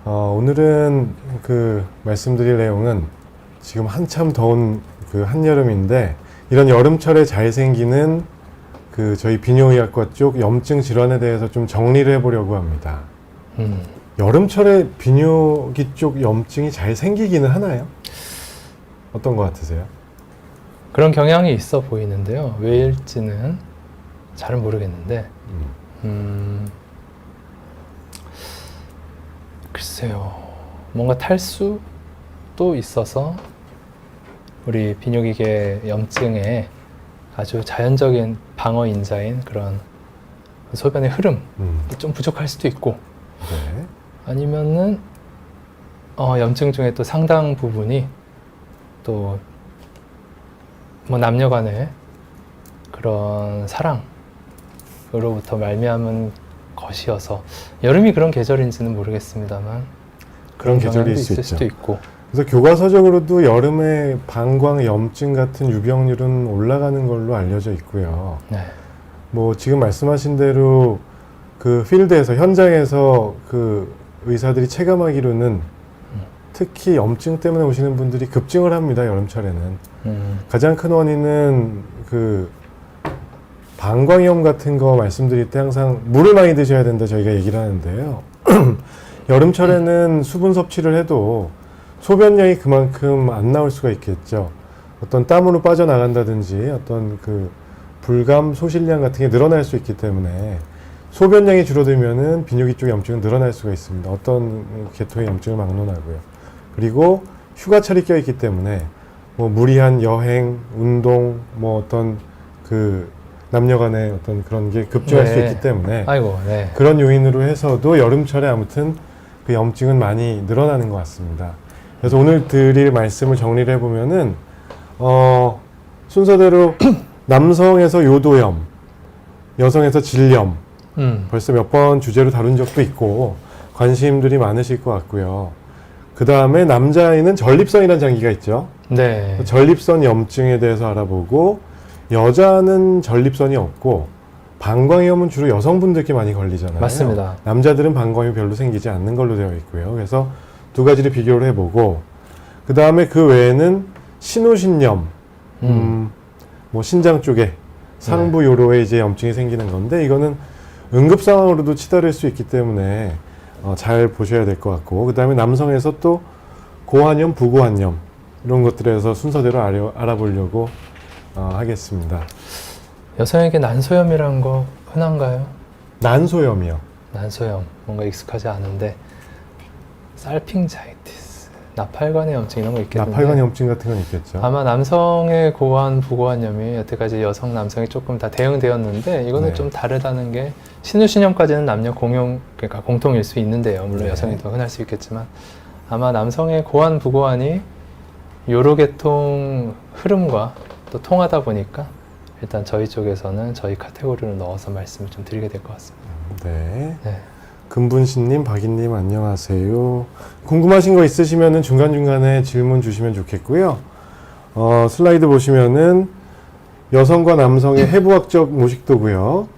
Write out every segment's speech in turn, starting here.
오늘은 말씀드릴 내용은 지금 한참 더운 한여름인데 이런 여름철에 잘 생기는 저희 비뇨의학과 쪽 염증 질환에 대해서 좀 정리를 해보려고 합니다. 여름철에 비뇨기 쪽 염증이 잘 생기기는 하나요? 어떤 것 같으세요? 그런 경향이 있어 보이는데요. 왜일지는 잘은 모르겠는데 글쎄요. 뭔가 탈수도 있어서 우리 비뇨기계 염증에 아주 자연적인 방어 인자인 그런 소변의 흐름이 좀 부족할 수도 있고 네. 아니면은 염증 중에 또 상당 부분이 또 뭐 남녀 간의 그런 사랑으로부터 말미암은 것이어서 여름이 그런 계절인지는 모르겠습니다만 그런 계절이 있을 있죠. 수도 있고. 그래서 교과서적으로도 여름에 방광 염증 같은 유병률은 올라가는 걸로 알려져 있고요. 네. 뭐 지금 말씀하신 대로 필드에서 현장에서 의사들이 체감하기로는 특히 염증 때문에 오시는 분들이 급증을 합니다. 여름철에는. 가장 큰 원인은 방광염 같은 거 말씀드릴 때 항상 물을 많이 드셔야 된다 저희가 얘기를 하는데요. 여름철에는 수분 섭취를 해도 소변량이 그만큼 안 나올 수가 있겠죠. 어떤 땀으로 빠져나간다든지 어떤 불감, 소실량 같은 게 늘어날 수 있기 때문에 소변량이 줄어들면은 비뇨기 쪽 염증은 늘어날 수가 있습니다. 어떤 계통의 염증을 막론하고요. 그리고 휴가철이 껴있기 때문에 뭐 무리한 여행, 운동, 뭐 어떤 남녀 간의 어떤 그런 게 급증할 수 있기 때문에 아이고, 네. 그런 요인으로 해서도 여름철에 아무튼 염증은 많이 늘어나는 것 같습니다. 그래서 오늘 드릴 말씀을 정리를 해보면은 순서대로 남성에서 요도염, 여성에서 질염 벌써 몇 번 주제로 다룬 적도 있고 관심들이 많으실 것 같고요. 그 다음에 남자아이는 전립선이라는 장기가 있죠. 네. 전립선 염증에 대해서 알아보고 여자는 전립선이 없고 방광염은 주로 여성분들께 많이 걸리잖아요. 맞습니다. 남자들은 방광염이 별로 생기지 않는 걸로 되어 있고요. 그래서 두 가지를 비교를 해보고 그 다음에 그 외에는 신우신염, 뭐 신장 쪽에 상부 요로에 이제 염증이 생기는 건데 이거는 응급 상황으로도 치달을 수 있기 때문에 잘 보셔야 될 것 같고 그 다음에 남성에서 또 고환염, 부고환염 이런 것들에서 순서대로 알아보려고 하겠습니다. 여성에게 난소염이라는 거 흔한가요? 난소염이요? 난소염 뭔가 익숙하지 않은데 살핑자이티스, 나팔관의 염증 이런 거 있겠는데 나팔관 염증 같은 건 있겠죠. 아마 남성의 고환, 부고환염이 여태까지 여성, 남성이 조금 다 대응되었는데 이거는 네. 좀 다르다는 게 신우신염까지는 남녀 그러니까 공통일 수 있는데요. 물론 네. 여성이 더 흔할 수 있겠지만 아마 남성의 고환, 부고환이 요로계통 흐름과 또 통하다 보니까 일단 저희 쪽에서는 저희 카테고리로 넣어서 말씀을 좀 드리게 될 것 같습니다. 네. 네. 금분신님, 박인님 안녕하세요. 궁금하신 거 있으시면은 중간중간에 질문 주시면 좋겠고요. 슬라이드 보시면은 여성과 남성의 해부학적 모식도고요.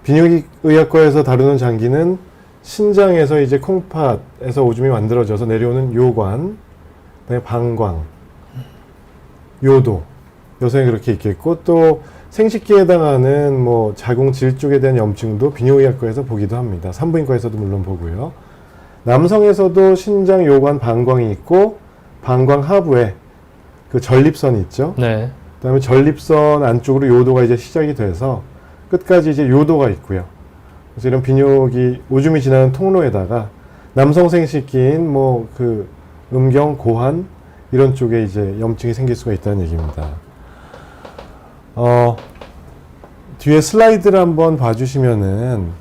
비뇨기의학과에서 다루는 장기는 신장에서 이제 콩팥에서 오줌이 만들어져서 내려오는 요관, 그다음에 방광, 요도, 여성이 그렇게 있겠고 또 생식기에 해당하는 뭐 자궁질 쪽에 대한 염증도 비뇨의학과에서 보기도 합니다. 산부인과에서도 물론 보고요. 남성에서도 신장, 요관, 방광이 있고 방광 하부에 전립선이 있죠. 네. 그다음에 전립선 안쪽으로 요도가 이제 시작이 돼서 끝까지 이제 요도가 있고요. 그래서 이런 비뇨기 오줌이 지나는 통로에다가 남성 생식기인 뭐 음경, 고환 이런 쪽에 이제 염증이 생길 수가 있다는 얘기입니다. 뒤에 슬라이드를 한번 봐주시면은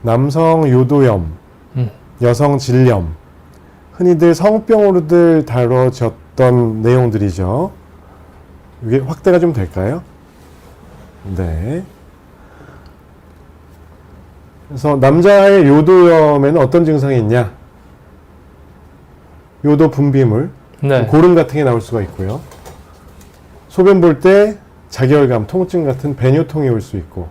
남성 요도염, 여성 질염, 흔히들 성병으로들 다뤄졌던 내용들이죠. 이게 확대가 좀 될까요? 네. 그래서 남자의 요도염에는 어떤 증상이 있냐? 요도 분비물, 네. 고름 같은 게 나올 수가 있고요. 소변 볼 때 자결감, 통증 같은 배뇨통이 올 수 있고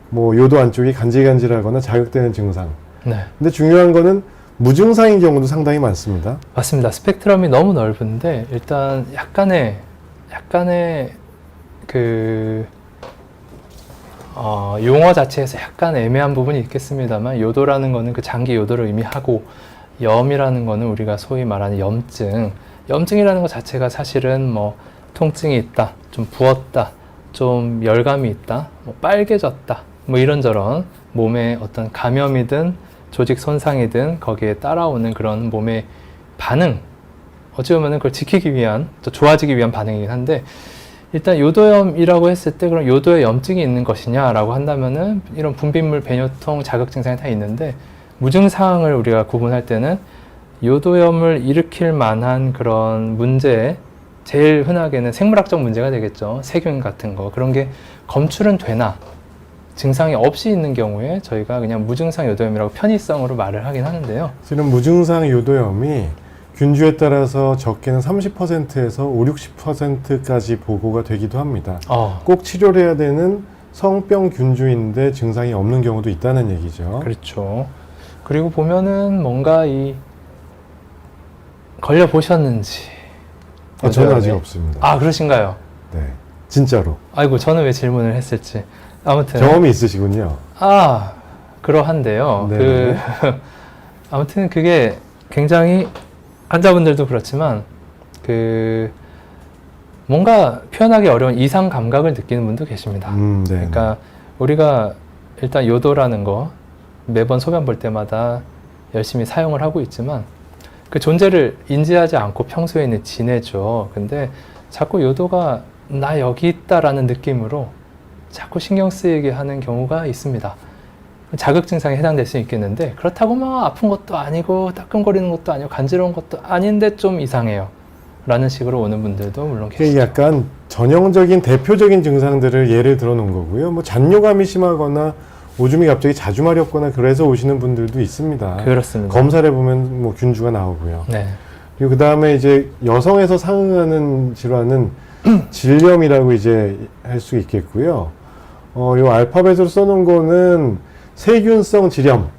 뭐 요도 안쪽이 간질간질하거나 자극되는 증상. 네. 근데 중요한 거는 무증상인 경우도 상당히 많습니다. 맞습니다. 스펙트럼이 너무 넓은데 일단 약간의 그 용어 자체에서 약간 애매한 부분이 있겠습니다만 요도라는 거는 그 장기 요도를 의미하고 염이라는 거는 우리가 소위 말하는 염증이라는 것 자체가 사실은 뭐 통증이 있다, 좀 부었다, 좀 열감이 있다, 뭐 빨개졌다, 뭐 이런저런 몸에 어떤 감염이든 조직 손상이든 거기에 따라오는 그런 몸의 반응, 어찌 보면 그걸 지키기 위한, 또 좋아지기 위한 반응이긴 한데, 일단 요도염이라고 했을 때 그럼 요도에 염증이 있는 것이냐라고 한다면은 이런 분비물, 배뇨통, 자극 증상이 다 있는데, 무증상을 우리가 구분할 때는 요도염을 일으킬 만한 그런 문제, 제일 흔하게는 생물학적 문제가 되겠죠. 세균 같은 거. 그런 게 검출은 되나, 증상이 없이 있는 경우에 저희가 그냥 무증상 요도염이라고 편의성으로 말을 하긴 하는데요. 실은 무증상 요도염이 균주에 따라서 적게는 30%에서 5, 60%까지 보고가 되기도 합니다. 꼭 치료를 해야 되는 성병 균주인데 증상이 없는 경우도 있다는 얘기죠. 그렇죠. 그리고 보면은 뭔가 걸려보셨는지. 저는 아직 없습니다. 아, 그러신가요? 네, 진짜로. 아이고, 저는 왜 질문을 했을지. 아무튼. 경험이 있으시군요. 그러한데요. 네. 아무튼 그게 굉장히 환자분들도 그렇지만, 뭔가 표현하기 어려운 이상 감각을 느끼는 분도 계십니다. 네. 그러니까 우리가 일단 요도라는 거 매번 소변 볼 때마다 열심히 사용을 하고 있지만 그 존재를 인지하지 않고 평소에는 지내죠. 근데 자꾸 요도가 나 여기 있다라는 느낌으로 자꾸 신경 쓰이게 하는 경우가 있습니다. 자극 증상에 해당될 수 있겠는데 그렇다고 막 아픈 것도 아니고 따끔거리는 것도 아니고 간지러운 것도 아닌데 좀 이상해요 라는 식으로 오는 분들도 물론 계시죠. 약간 전형적인 대표적인 증상들을 예를 들어 놓은 거고요. 뭐 잔뇨감이 심하거나 오줌이 갑자기 자주 마렵거나 그래서 오시는 분들도 있습니다. 그렇습니다. 검사를 해보면 뭐 균주가 나오고요. 네. 그리고 그 다음에 이제 여성에서 상응하는 질환은 질염이라고 이제 할 수 있겠고요. 요 알파벳으로 써놓은 거는 세균성 질염,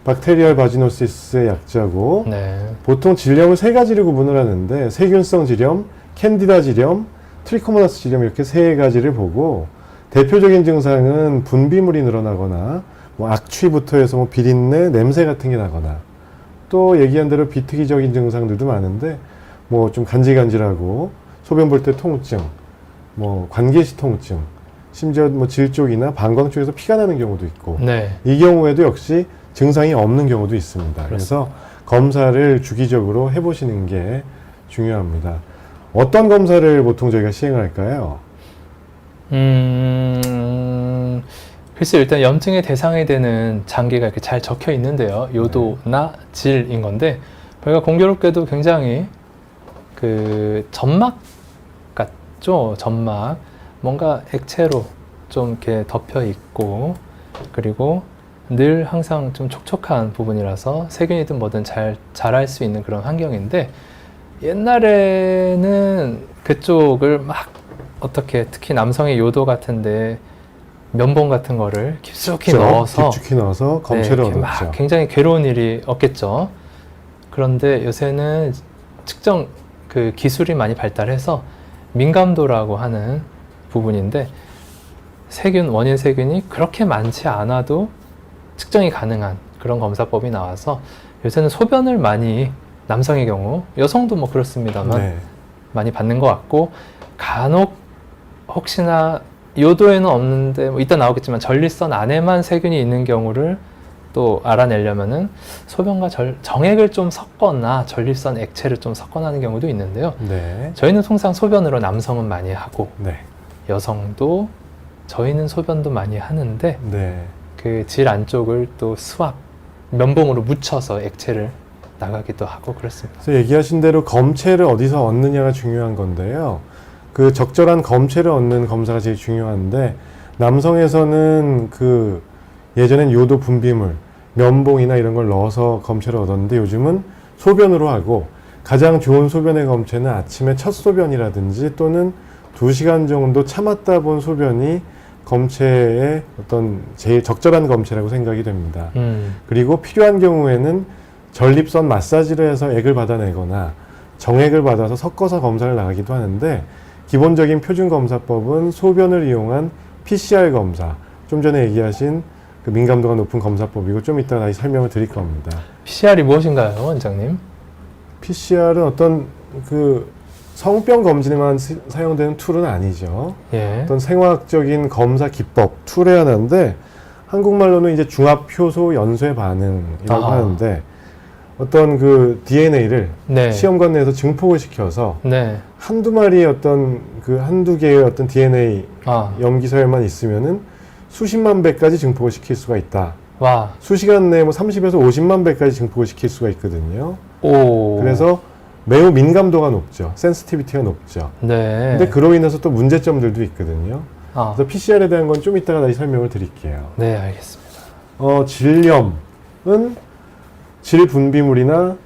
박테리얼 바지노시스의 약자고, 네. 보통 질염을 세 가지를 구분을 하는데 세균성 질염, 캔디다 질염, 트리코모나스 질염 이렇게 세 가지를 보고 대표적인 증상은 분비물이 늘어나거나 뭐 악취부터 해서 뭐 비린내, 냄새 같은 게 나거나 또 얘기한 대로 비특이적인 증상들도 많은데 뭐 좀 간질간질하고 소변 볼 때 통증, 뭐 관계시 통증, 심지어 뭐 질 쪽이나 방광 쪽에서 피가 나는 경우도 있고 네. 이 경우에도 역시 증상이 없는 경우도 있습니다. 그래서 검사를 주기적으로 해보시는 게 중요합니다. 어떤 검사를 보통 저희가 시행할까요? 글쎄 일단 염증의 대상이 되는 장기가 이렇게 잘 적혀 있는데요. 요도나 질인 건데 저희가 공교롭게도 굉장히 점막 같죠? 점막. 뭔가 액체로 좀 이렇게 덮여 있고 그리고 늘 항상 좀 촉촉한 부분이라서 세균이든 뭐든 잘 자랄 수 있는 그런 환경인데 옛날에는 그쪽을 막 어떻게 특히 남성의 요도 같은데 면봉 같은 거를 깊숙이 넣어서 검체를 얻었죠. 막 굉장히 괴로운 일이 없겠죠. 그런데 요새는 측정 그 기술이 많이 발달해서 민감도라고 하는 부분인데 원인 세균이 그렇게 많지 않아도 측정이 가능한 그런 검사법이 나와서 요새는 소변을 많이 남성의 경우 여성도 뭐 그렇습니다만 많이 받는 것 같고 간혹 혹시나 요도에는 없는데 뭐 이따 나오겠지만 전립선 안에만 세균이 있는 경우를 또 알아내려면은 소변과 정액을 좀 섞거나 전립선 액체를 좀 섞거나 하는 경우도 있는데요. 저희는 통상 소변으로 남성은 많이 하고 여성도 저희는 소변도 많이 하는데 그 질 안쪽을 또 면봉으로 묻혀서 액체를 나가기도 하고 그렇습니다. 그래서 얘기하신 대로 검체를 어디서 얻느냐가 중요한 건데요. 그 적절한 검체를 얻는 검사가 제일 중요한데 남성에서는 예전엔 요도 분비물, 면봉이나 이런 걸 넣어서 검체를 얻었는데 요즘은 소변으로 하고 가장 좋은 소변의 검체는 아침에 첫 소변이라든지 또는 2시간 정도 참았다 본 소변이 검체의 어떤 제일 적절한 검체라고 생각이 됩니다. 그리고 필요한 경우에는 전립선 마사지를 해서 액을 받아내거나 정액을 받아서 섞어서 검사를 나가기도 하는데 기본적인 표준 검사법은 소변을 이용한 PCR 검사, 좀 전에 얘기하신 그 민감도가 높은 검사법이고 좀 이따가 다시 설명을 드릴 겁니다. PCR이 무엇인가요, 원장님? PCR은 어떤 그 성병 검진에만 사용되는 툴은 아니죠. 예. 어떤 생화학적인 검사 기법 툴의 하나인데 한국말로는 이제 중합효소 연쇄 반응이라고 아하. 하는데 어떤 그 DNA를 네. 시험관 내에서 증폭을 시켜서 네. 한두 마리의 어떤 그 한두 개의 어떤 DNA 아, 염기서열만 있으면은 수십만 배까지 증폭을 시킬 수가 있다. 와, 수시간 내에 뭐 30에서 50만 배까지 증폭을 시킬 수가 있거든요. 오. 그래서 매우 민감도가 높죠. 센시티비티가 높죠. 네. 근데 그로 인해서 또 문제점들도 있거든요. 아, 그래서 PCR에 대한 건 좀 이따가 다시 설명을 드릴게요. 네, 알겠습니다. 질염은 질분비물이나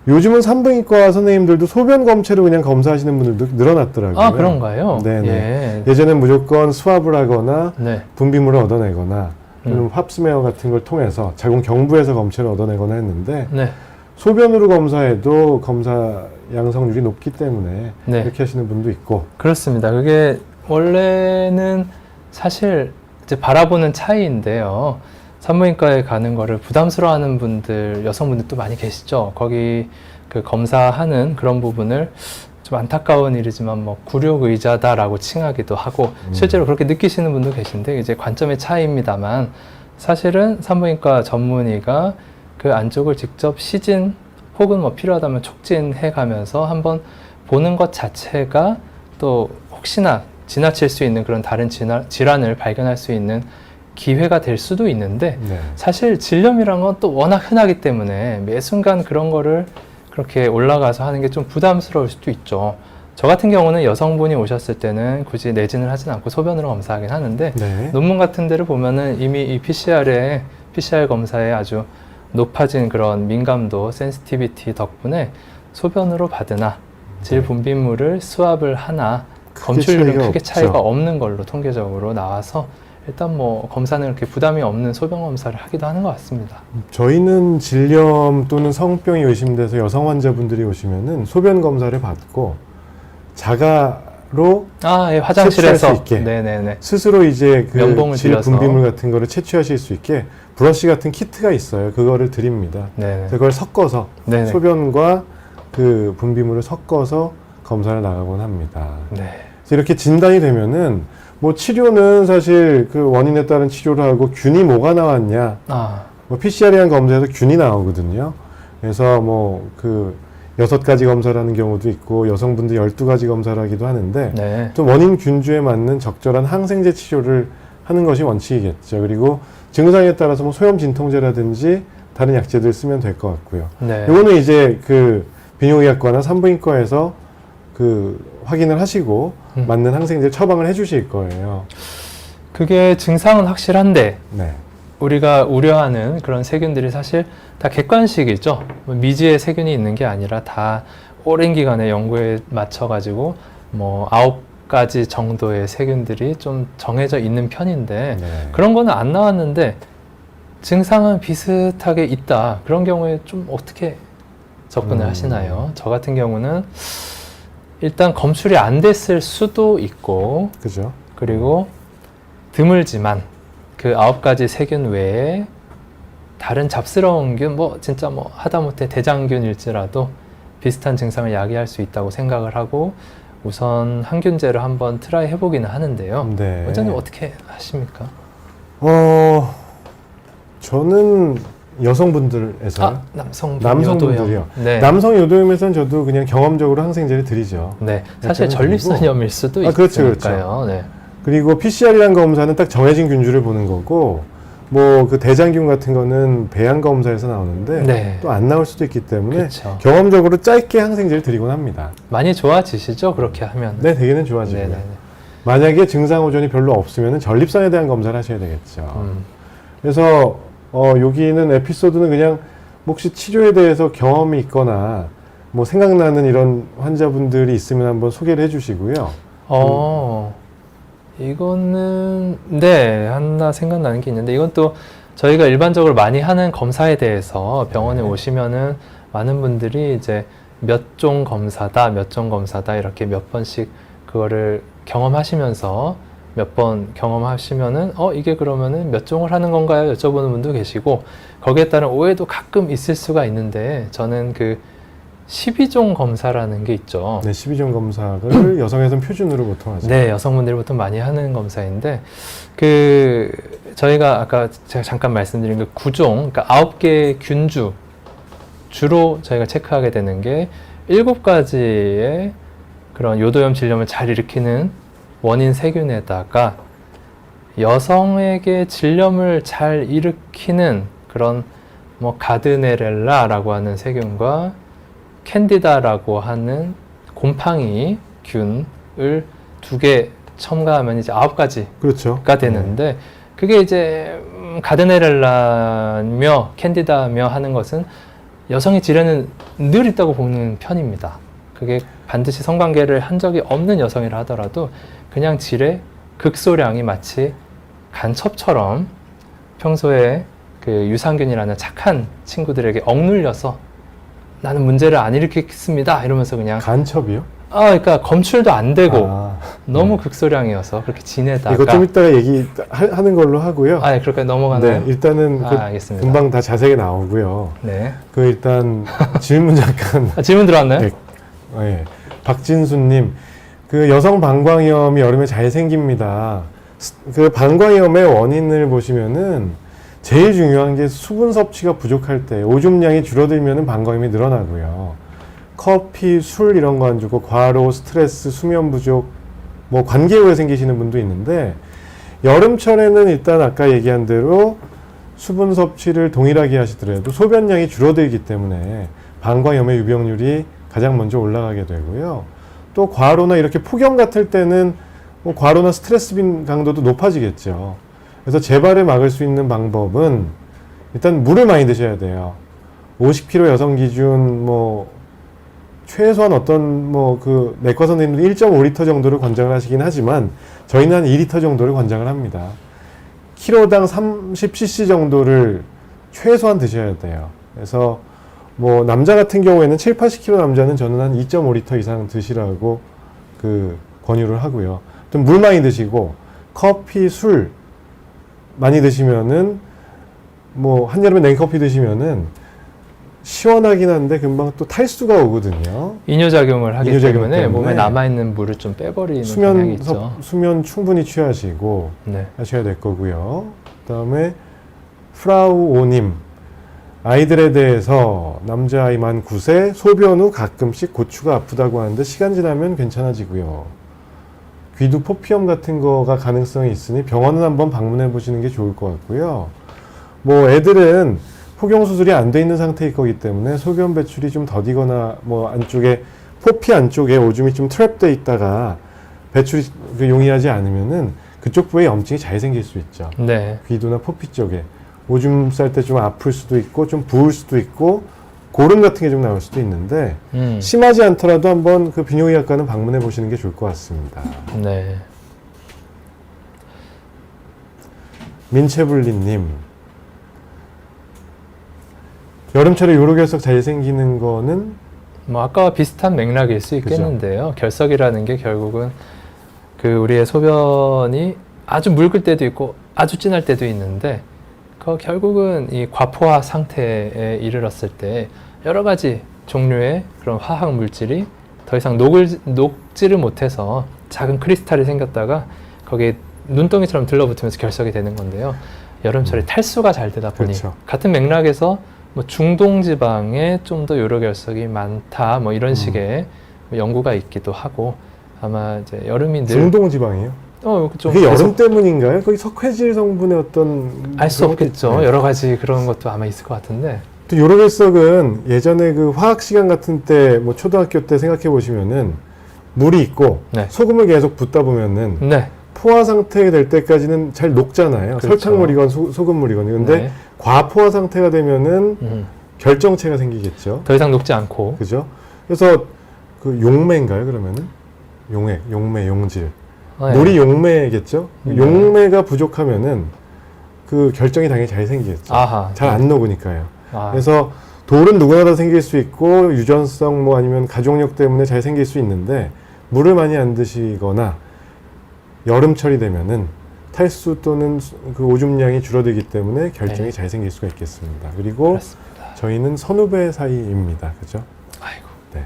요즘은 산부인과 선생님들도 소변 검체로 그냥 검사하시는 분들도 늘어났더라고요. 아, 그런가요? 네네. 예. 예전엔 무조건 수압을 하거나 네. 분비물을 얻어내거나 또는 팝스메어 같은 걸 통해서 자궁 경부에서 검체를 얻어내거나 했는데 네. 소변으로 검사해도 검사 양성률이 높기 때문에 네. 이렇게 하시는 분도 있고 그렇습니다. 그게 원래는 사실 이제 바라보는 차이인데요. 산부인과에 가는 거를 부담스러워하는 분들, 여성분들도 많이 계시죠. 거기 그 검사하는 그런 부분을 좀 안타까운 일이지만 뭐 굴욕의자다라고 칭하기도 하고 실제로 그렇게 느끼시는 분도 계신데 이제 관점의 차이입니다만 사실은 산부인과 전문의가 그 안쪽을 직접 시진 혹은 뭐 필요하다면 촉진해 가면서 한번 보는 것 자체가 또 혹시나 지나칠 수 있는 그런 다른 질환을 발견할 수 있는 기회가 될 수도 있는데 네. 사실 질염이란 건 또 워낙 흔하기 때문에 매 순간 그런 거를 그렇게 올라가서 하는 게 좀 부담스러울 수도 있죠. 저 같은 경우는 여성분이 오셨을 때는 굳이 내진을 하진 않고 소변으로 검사하긴 하는데 네. 논문 같은 데를 보면은 이미 이 PCR 검사에 아주 높아진 그런 민감도, 센시티비티 덕분에 소변으로 받으나 질 분비물을 수압을 하나 검출률은 크게 차이가 없는 걸로 통계적으로 나와서 일단 뭐 검사는 그렇게 부담이 없는 소변 검사를 하기도 하는 것 같습니다. 저희는 질염 또는 성병이 의심돼서 여성 환자분들이 오시면은 소변 검사를 받고 자가로 아, 예, 채취할 화장실에서 수 있게. 네네네. 스스로 이제 그 면봉을 질 들여서. 분비물 같은 거를 채취하실 수 있게 브러쉬 같은 키트가 있어요. 그거를 드립니다. 네네. 그걸 섞어서 네네. 소변과 그 분비물을 섞어서 검사를 나가곤 합니다. 네. 그래서 이렇게 진단이 되면은 뭐 치료는 사실 그 원인에 따른 치료를 하고 균이 뭐가 나왔냐, 아, 뭐 PCR이란 검사에서 균이 나오거든요. 그래서 뭐 그 6가지 검사를 하는 경우도 있고 여성분들 12가지 검사를 하기도 하는데 네. 또 원인 균주에 맞는 적절한 항생제 치료를 하는 것이 원칙이겠죠. 그리고 증상에 따라서 뭐 소염 진통제라든지 다른 약제들 쓰면 될 것 같고요. 네. 이거는 이제 그 비뇨기과나 산부인과에서 그 확인을 하시고 맞는 항생제 처방을 해주실 거예요. 그게 증상은 확실한데 네. 우리가 우려하는 그런 세균들이 사실 다 객관식이죠. 미지의 세균이 있는 게 아니라 다 오랜 기간의 연구에 맞춰가지고 뭐 9가지 정도의 세균들이 좀 정해져 있는 편인데 네. 그런 거는 안 나왔는데 증상은 비슷하게 있다. 그런 경우에 좀 어떻게 접근을 하시나요? 저 같은 경우는 일단 검출이 안 됐을 수도 있고 그죠? 그리고 드물지만 그 9가지 세균 외에 다른 잡스러운 균, 뭐 진짜 뭐 하다못해 대장균일지라도 비슷한 증상을 야기할 수 있다고 생각을 하고 우선 항균제를 한번 트라이 해보기는 하는데요. 네. 원장님 어떻게 하십니까? 저는 여성분들에서 아, 남성분들이요. 요도염. 네. 남성 요도염에서는 저도 그냥 경험적으로 항생제를 드리죠. 네. 사실 약간은 전립선염일 수도 아, 그렇죠, 있으니까요. 네. 그리고 PCR이란 검사는 딱 정해진 균주를 보는 거고, 뭐 그 대장균 같은 거는 배양 검사에서 나오는데 네. 또 안 나올 수도 있기 때문에 그렇죠. 경험적으로 짧게 항생제를 드리곤 합니다. 많이 좋아지시죠? 그렇게 하면. 네, 되게는 좋아지고요. 네네네. 만약에 증상 호전이 별로 없으면 전립선에 대한 검사를 하셔야 되겠죠. 그래서 여기는 에피소드는 그냥 혹시 치료에 대해서 경험이 있거나 뭐 생각나는 이런 환자분들이 있으면 한번 소개를 해주시고요. 이거는 네 하나 생각나는 게 있는데 이건 또 저희가 일반적으로 많이 하는 검사에 대해서 병원에 오시면은 많은 분들이 이제 몇 종 검사다, 몇 종 검사다 이렇게 몇 번씩 그거를 경험하시면서 몇 번 경험하시면은 이게 그러면은 몇 종을 하는 건가요? 여쭤보는 분도 계시고 거기에 따른 오해도 가끔 있을 수가 있는데 저는 그 12종 검사라는 게 있죠. 네, 12종 검사를 여성에서는 표준으로 보통 하죠. 네, 여성분들이 보통 많이 하는 검사인데 그 저희가 아까 제가 잠깐 말씀드린 그 9종, 그러니까 9개의 균주 주로 저희가 체크하게 되는 게 7가지의 그런 요도염 질염을 잘 일으키는 원인 세균에다가 여성에게 질염을 잘 일으키는 그런 뭐 가드네렐라라고 하는 세균과 캔디다라고 하는 곰팡이 균을 2개 첨가하면 이제 9가지가 그렇죠. 되는데 그게 이제 가드네렐라며 캔디다며 하는 것은 여성의 질에는 늘 있다고 보는 편입니다. 그게 반드시 성관계를 한 적이 없는 여성이라 하더라도 그냥 질의 극소량이 마치 간첩처럼 평소에 그 유산균이라는 착한 친구들에게 억눌려서 나는 문제를 안 일으키겠습니다 이러면서 그냥 간첩이요? 그러니까 검출도 안 되고 너무 네. 극소량이어서 그렇게 지내다가 이거 좀 이따가 얘기하는 걸로 하고요. 네, 그렇게 넘어가나요? 네, 일단은 알겠습니다. 금방 다 자세히 나오고요. 네. 그 일단 질문 잠깐. 질문 들어왔나요? 네. 네. 박진수님, 그 여성 방광염이 여름에 잘 생깁니다. 그 방광염의 원인을 보시면은 제일 중요한 게 수분 섭취가 부족할 때 오줌량이 줄어들면은 방광염이 늘어나고요. 커피, 술 이런 거 안 주고 과로, 스트레스, 수면 부족, 뭐 관계 후에 생기시는 분도 있는데 여름철에는 일단 아까 얘기한 대로 수분 섭취를 동일하게 하시더라도 소변량이 줄어들기 때문에 방광염의 유병률이 가장 먼저 올라가게 되고요. 또 과로나 이렇게 폭염 같을 때는 뭐 과로나 스트레스 빈 강도도 높아지겠죠. 그래서 재발을 막을 수 있는 방법은 일단 물을 많이 드셔야 돼요. 50kg 여성 기준 뭐 최소한 어떤 뭐 그 내과 선생님들이 1.5리터 정도를 권장을 하시긴 하지만 저희는 한 2리터 정도를 권장을 합니다. 키로당 30cc 정도를 최소한 드셔야 돼요. 그래서 뭐 남자 같은 경우에는 7, 80kg 남자는 저는 한 2.5리터 이상 드시라고 그 권유를 하고요. 좀 물 많이 드시고 커피, 술 많이 드시면은 뭐 한여름에 냉커피 드시면은 시원하긴 한데 금방 또 탈수가 오거든요. 이뇨작용을 하기 이뇨작용 때문에 몸에 때문에 남아있는 물을 좀 빼버리는 경향이 있죠. 수면 충분히 취하시고 네. 하셔야 될 거고요. 그다음에 프라우오님, 아이들에 대해서 남자아이 만 9세 소변 후 가끔씩 고추가 아프다고 하는데 시간 지나면 괜찮아지고요. 귀두 포피염 같은 거가 가능성이 있으니 병원은 한번 방문해 보시는 게 좋을 것 같고요. 뭐 애들은 포경 수술이 안 돼 있는 상태일 거기 때문에 소변 배출이 좀 더디거나 뭐 안쪽에 포피 안쪽에 오줌이 좀 트랩돼 있다가 배출이 용이하지 않으면은 그쪽 부에 염증이 잘 생길 수 있죠. 네. 귀두나 포피 쪽에 오줌 쌀 때 좀 아플 수도 있고 좀 부을 수도 있고 고름 같은 게 좀 나올 수도 있는데 심하지 않더라도 한번 그 비뇨기과과는 방문해 보시는 게 좋을 것 같습니다. 네. 민채불리님, 여름철에 요로결석 잘 생기는 거는 뭐 아까와 비슷한 맥락일 수 있겠는데요. 결석이라는 게 결국은 그 우리의 소변이 아주 묽을 때도 있고 아주 진할 때도 있는데 그 결국은 이 과포화 상태에 이르렀을 때 여러 가지 종류의 그런 화학 물질이 더 이상 녹지를 못해서 작은 크리스탈이 생겼다가 거기에 눈덩이처럼 들러붙으면서 결석이 되는 건데요. 여름철에 탈수가 잘 되다 보니 그렇죠. 같은 맥락에서 뭐 중동 지방에 좀 더 요로결석이 많다 뭐 이런 식의 연구가 있기도 하고 아마 이제 여름이 늘 중동 지방이요? 좀 그게 여름 때문인가요? 거기 석회질 성분의 어떤 알 수 없겠죠. 네. 여러 가지 그런 것도 아마 있을 것 같은데. 또 요로결석은 예전에 그 화학 시간 같은 때 뭐 초등학교 때 생각해 보시면은 물이 있고 네. 소금을 계속 붓다 보면은 네. 포화 상태가 될 때까지는 잘 녹잖아요. 그렇죠. 설탕물이건 소금물이건. 근데 네. 과포화 상태가 되면은 결정체가 생기겠죠. 더 이상 녹지 않고. 그죠? 그래서 그 용매인가요, 그러면은? 용매, 용질. 네. 물이 용매겠죠? 네. 용매가 부족하면은 그 결정이 당연히 잘 생기겠죠. 아하. 잘 안 녹으니까요. 아. 그래서 돌은 누구나 다 생길 수 있고 유전성 뭐 아니면 가족력 때문에 잘 생길 수 있는데 물을 많이 안 드시거나 여름철이 되면은 탈수 또는 그 오줌량이 줄어들기 때문에 결정이 네. 잘 생길 수가 있겠습니다. 그리고 그렇습니다. 저희는 선후배 사이입니다. 그죠? 아이고. 네.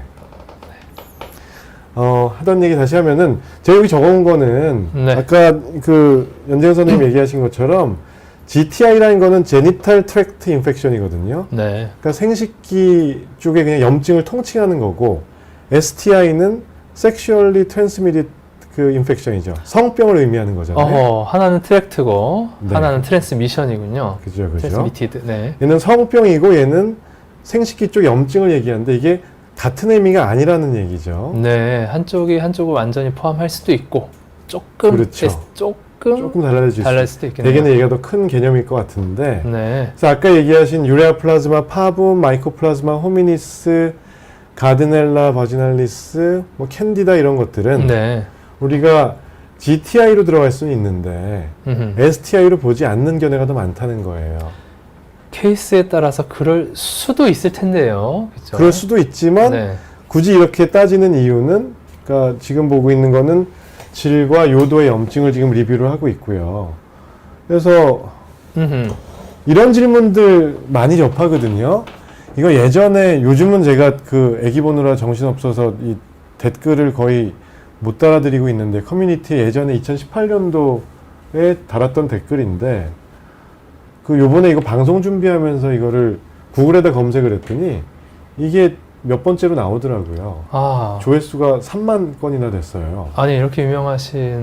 하던 얘기 다시 하면은 제가 여기 적어온 거는 네. 아까 그 연재현 선생님 얘기하신 것처럼 GTI라는 거는 제니탈 트랙트 인펙션이거든요. 네. 그러니까 생식기 쪽에 그냥 염증을 통칭하는 거고 STI는 Sexually Transmitted 그 인펙션이죠. 성병을 의미하는 거잖아요. 하나는 트랙트고 네. 하나는 트랜스미션이군요. 그죠, 그죠. 트랜스미티드. 네. 얘는 성병이고 얘는 생식기 쪽 염증을 얘기하는데 이게 같은 의미가 아니라는 얘기죠. 네. 한쪽이 한쪽을 완전히 포함할 수도 있고 조금 그렇죠. 조금 달라질 달랄 수 수도 있겠네요. 대개는 얘기가 더 큰 개념일 것 같은데 네. 그래서 아까 얘기하신 유레아 플라즈마 파붐, 마이코플라즈마 호미니스, 가드넬라 버지날리스, 뭐 캔디다 이런 것들은 네. 우리가 GTI로 들어갈 수는 있는데 음흠. STI로 보지 않는 견해가 더 많다는 거예요. 케이스에 따라서 그럴 수도 있을 텐데요. 그렇죠? 그럴 수도 있지만 네. 굳이 이렇게 따지는 이유는 그러니까 지금 보고 있는 거는 질과 요도의 염증을 지금 리뷰를 하고 있고요. 그래서 음흠. 이런 질문들 많이 접하거든요. 이거 예전에 요즘은 제가 그 애기 보느라 정신없어서 이 댓글을 거의 못 달아드리고 있는데 커뮤니티에 예전에 2018년도에 달았던 댓글인데 그 요번에 이거 방송 준비하면서 이거를 구글에다 검색을 했더니 이게 몇 번째로 나오더라고요. 아. 조회수가 3만 건이나 됐어요. 아니 이렇게 유명하신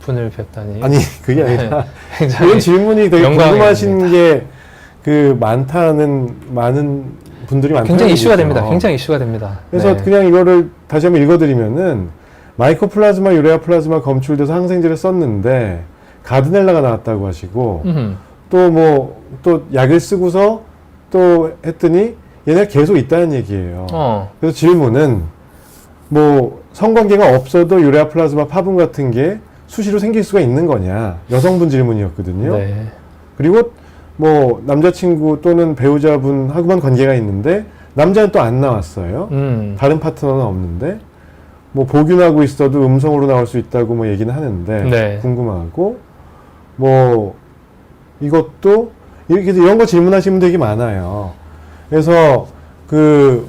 분을 뵙다니. 아니 그게 아니라 굉장히 이런 질문이 되게 영광입니다. 궁금하신 게 그 많은 분들이 많다는 굉장히 이슈가 얘기죠. 됩니다. 굉장히 이슈가 됩니다. 그래서 네. 그냥 이거를 다시 한번 읽어드리면은 마이코플라즈마, 유레아 플라즈마 검출돼서 항생제를 썼는데 가드넬라가 나왔다고 하시고 또 약을 쓰고서 또 했더니 얘네가 계속 있다는 얘기예요. 그래서 질문은 뭐 성관계가 없어도 유레아 플라즈마 파분 같은 게 수시로 생길 수가 있는 거냐 여성분 질문이었거든요. 네. 그리고 뭐 남자친구 또는 배우자분하고만 관계가 있는데 남자는 또 안 나왔어요. 다른 파트너는 없는데 뭐 복균하고 있어도 음성으로 나올 수 있다고 뭐 얘기는 하는데 네. 궁금하고 뭐 이것도 이런 거 질문하시는 분들이 되게 많아요. 그래서 그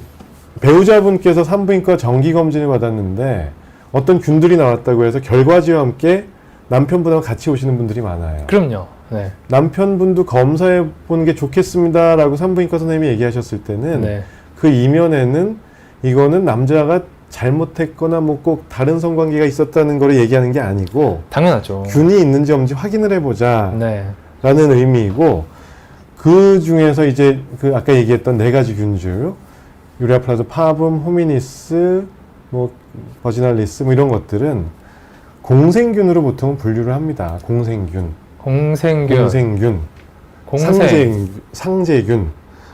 배우자분께서 산부인과 정기 검진을 받았는데 어떤 균들이 나왔다고 해서 결과지와 함께 남편분하고 같이 오시는 분들이 많아요. 그럼요. 네. 남편분도 검사해 보는 게 좋겠습니다라고 산부인과 선생님이 얘기하셨을 때는 네. 그 이면에는 이거는 남자가 잘못했거나 뭐 꼭 다른 성관계가 있었다는 걸 얘기하는 게 아니고 당연하죠. 균이 있는지 없는지 확인을 해보자 네. 라는 의미이고 그 중에서 이제 그 아까 얘기했던 네 가지 균주 유레아 플라즈 파붐, 호미니스, 뭐 버지날리스 뭐 이런 것들은 공생균으로 보통 분류를 합니다. 공생균. 공생균. 상제균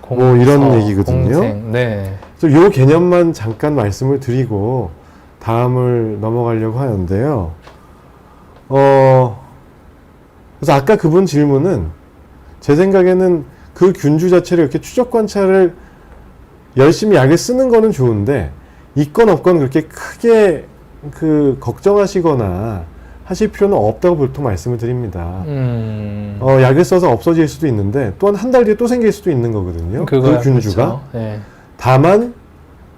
뭐 이런 얘기거든요. 공생. 네. 그래서 요 개념만 잠깐 말씀을 드리고 다음을 넘어가려고 하는데요. 그래서 아까 그분 질문은 제 생각에는 그 균주 자체를 이렇게 추적 관찰을 열심히 약을 쓰는 거는 좋은데 있건 없건 그렇게 크게 그 걱정하시거나 하실 필요는 없다고 보통 말씀을 드립니다. 약을 써서 없어질 수도 있는데 또한 한 달 뒤에 또 생길 수도 있는 거거든요. 그 균주가. 그렇죠. 네. 다만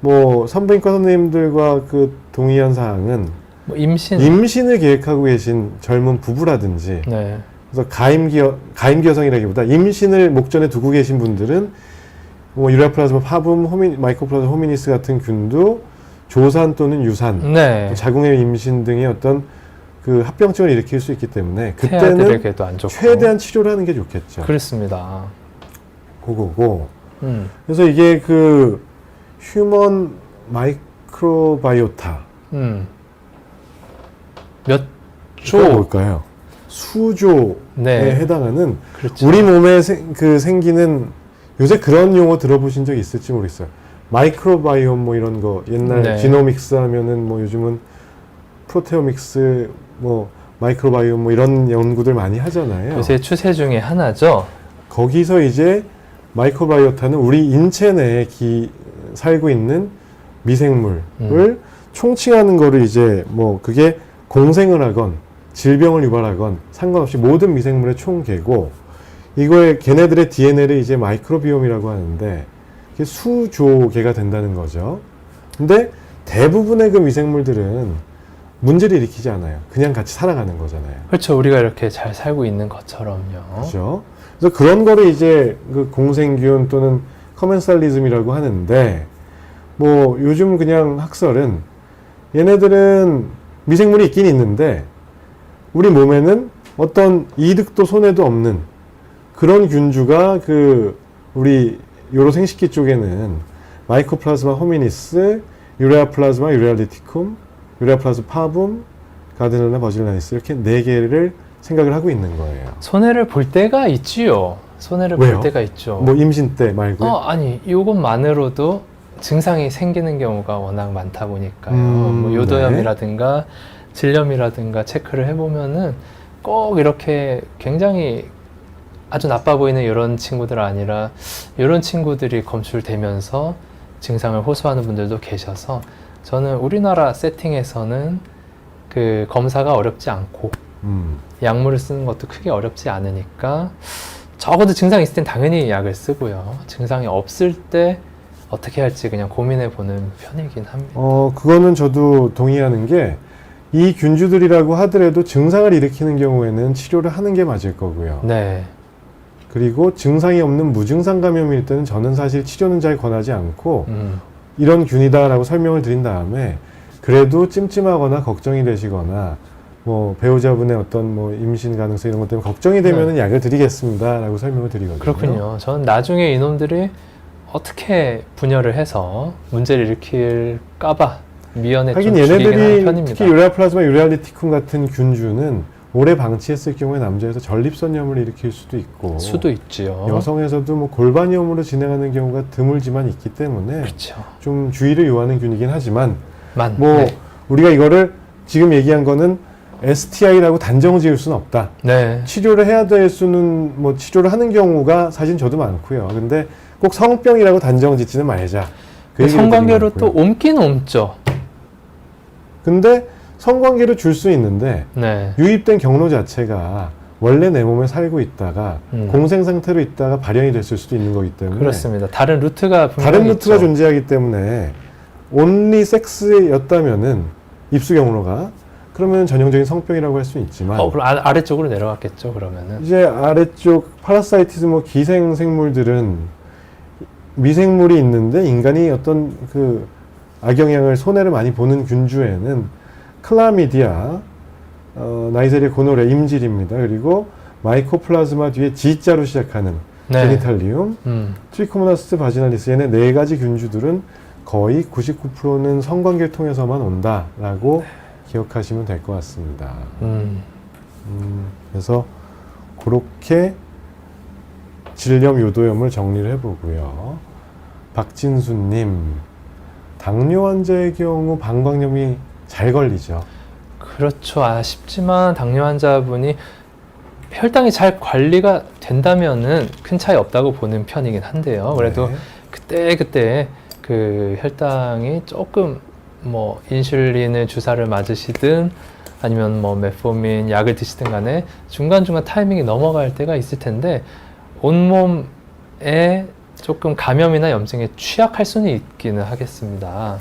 뭐 산부인과 선생님들과 그 동의한 사항은 뭐 임신을 계획하고 계신 젊은 부부라든지 네. 그래서 가임기 여성이라기보다 임신을 목전에 두고 계신 분들은 뭐 유레아 플라즈마 파붐, 마이코플라즈마 호미니스 같은 균도 조산 또는 유산, 네. 자궁의 임신 등의 어떤 그 합병증을 일으킬 수 있기 때문에 태아들에게도 그때는 안 좋고. 최대한 치료를 하는 게 좋겠죠. 그렇습니다. 그거고. 그래서 이게 그 휴먼 마이크로바이오타 몇 조? 뭘까요? 수조에 네. 해당하는 그렇죠. 우리 몸에 생기는 요새 그런 용어 들어보신 적 있을지 모르겠어요. 마이크로바이옴 뭐 이런 거 옛날 네. 지노믹스 하면은 뭐 요즘은 프로테오믹스 뭐 마이크로바이옴 뭐 이런 연구들 많이 하잖아요. 요새 추세 중에 하나죠. 거기서 이제 마이크로바이오타는 우리 인체 내에 살고 있는 미생물을 총칭하는 거를 이제 뭐 그게 공생을 하건 질병을 유발하건 상관없이 모든 미생물의 총계고, 이거에 걔네들의 DNA를 이제 마이크로비옴이라고 하는데 이게 수조개가 된다는 거죠. 근데 대부분의 그 미생물들은 문제를 일으키지 않아요. 그냥 같이 살아가는 거잖아요. 그렇죠. 우리가 이렇게 잘 살고 있는 것처럼요. 그렇죠. 그래서 그런 거를 이제 그 공생균 또는 커멘살리즘이라고 하는데, 뭐 요즘 그냥 학설은 얘네들은 미생물이 있긴 있는데 우리 몸에는 어떤 이득도 손해도 없는 그런 균주가 그 우리 요로 생식기 쪽에는 마이코플라즈마 호미니스, 유레아플라즈마 유레알리티쿰, 유레아플라즈마 파붐, 가드넬라 버질라니스 이렇게 4개를 생각을 하고 있는 거예요. 손해를 볼 때가 있지요. 손해를 왜요? 볼 때가 있죠. 뭐 임신 때 말고요? 아니, 이것만으로도 증상이 생기는 경우가 워낙 많다 보니까요. 뭐 요도염이라든가 질염이라든가 체크를 해보면은 꼭 이렇게 굉장히 아주 나빠 보이는 이런 친구들 아니라 이런 친구들이 검출되면서 증상을 호소하는 분들도 계셔서, 저는 우리나라 세팅에서는 그 검사가 어렵지 않고 약물을 쓰는 것도 크게 어렵지 않으니까 적어도 증상이 있을 땐 당연히 약을 쓰고요. 증상이 없을 때 어떻게 할지 그냥 고민해 보는 편이긴 합니다. 그거는 저도 동의하는 게, 이 균주들이라고 하더라도 증상을 일으키는 경우에는 치료를 하는 게 맞을 거고요. 네. 그리고 증상이 없는 무증상 감염일 때는 저는 사실 치료는 잘 권하지 않고 이런 균이다라고 설명을 드린 다음에 그래도 찜찜하거나 걱정이 되시거나 뭐 배우자분의 어떤 뭐 임신 가능성 이런 것 때문에 걱정이 되면은 약을 드리겠습니다라고 설명을 드리거든요. 그렇군요. 저는 나중에 이놈들이 어떻게 분열을 해서 문제를 일으킬까봐 미연에 좀 하긴 줄이긴 하는 얘네들이 편입니다. 특히 유레아플라즈마 유레알리티쿰 같은 균주는 오래 방치했을 경우에 남자에서 전립선염을 일으킬 수도 있고 수도 있지요. 여성에서도 뭐 골반염으로 진행하는 경우가 드물지만 있기 때문에 그렇죠. 좀 주의를 요하는 균이긴 하지만 뭐 네. 우리가 이거를 지금 얘기한 거는 STI라고 단정 지을 수는 없다. 네. 치료를 해야 될 수는 뭐 치료를 하는 경우가 사실 저도 많고요. 근데 꼭 성병이라고 단정 짓지는 말자. 그 얘기를 성관계로 드리는 또 옮긴 옮죠. 근데 성관계로 줄 수 있는데 네. 유입된 경로 자체가 원래 내 몸에 살고 있다가 공생 상태로 있다가 발현이 됐을 수도 있는 거기 때문에 그렇습니다. 다른 루트가 분명히 다른 루트가 있죠. 존재하기 때문에 온리 섹스였다면은 입수 경로가 그러면 전형적인 성병이라고 할 수는 있지만 그럼 아래쪽으로 내려갔겠죠. 그러면은 이제 아래쪽 파라사이티즈 뭐 기생 생물들은 미생물이 있는데 인간이 어떤 그 악영향을 손해를 많이 보는 균주에는 클라미디아, 나이제리아 고노레 임질입니다. 그리고 마이코플라즈마 뒤에 G자로 시작하는 네. 제니탈리움, 트리코모나스 바지날리스 얘네 4가지 균주들은 거의 99%는 성관계를 통해서만 온다라고 기억하시면 될 것 같습니다. 그래서 그렇게 질염, 요도염을 정리를 해보고요. 박진수님, 당뇨 환자의 경우 방광염이 잘 걸리죠. 그렇죠. 아쉽지만 당뇨 환자분이 혈당이 잘 관리가 된다면은 큰 차이 없다고 보는 편이긴 한데요. 그래도 네. 그때 그 혈당이 조금 뭐 인슐린을 주사를 맞으시든 아니면 뭐 메포민 약을 드시든 간에 중간중간 타이밍이 넘어갈 때가 있을 텐데 온몸에 조금 감염이나 염증에 취약할 수는 있기는 하겠습니다.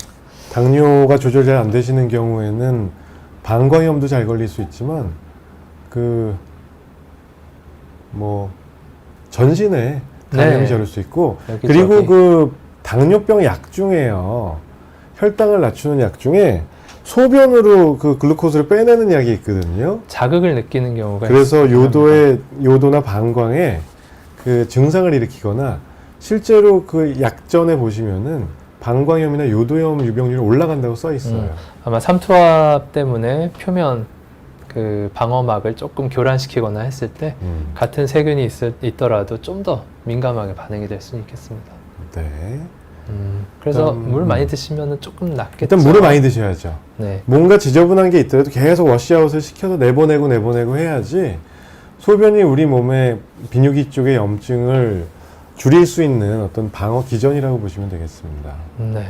당뇨가 조절 잘 안 되시는 경우에는 방광염도 잘 걸릴 수 있지만 그 뭐 전신에 감염이 네. 저릴 수 있고 여기저기. 그리고 그 당뇨병 약 중에요. 혈당을 낮추는 약 중에 소변으로 그 글루코스를 빼내는 약이 있거든요. 자극을 느끼는 경우가 그래서 있습니다. 요도나 방광에 그 증상을 일으키거나 실제로 그 약전에 보시면은 방광염이나 요도염 유병률이 올라간다고 써 있어요. 아마 삼투압 때문에 표면 그 방어막을 조금 교란시키거나 했을 때 같은 세균이 있더라도 좀 더 민감하게 반응이 될 수는 있겠습니다. 네. 그래서 일단, 물 많이 드시면 조금 낫겠죠. 일단 물을 많이 드셔야죠. 네. 뭔가 지저분한 게 있더라도 계속 워시아웃을 시켜서 내보내고 해야지 소변이 우리 몸의 비뇨기 쪽의 염증을 줄일 수 있는 어떤 방어 기전이라고 보시면 되겠습니다. 네.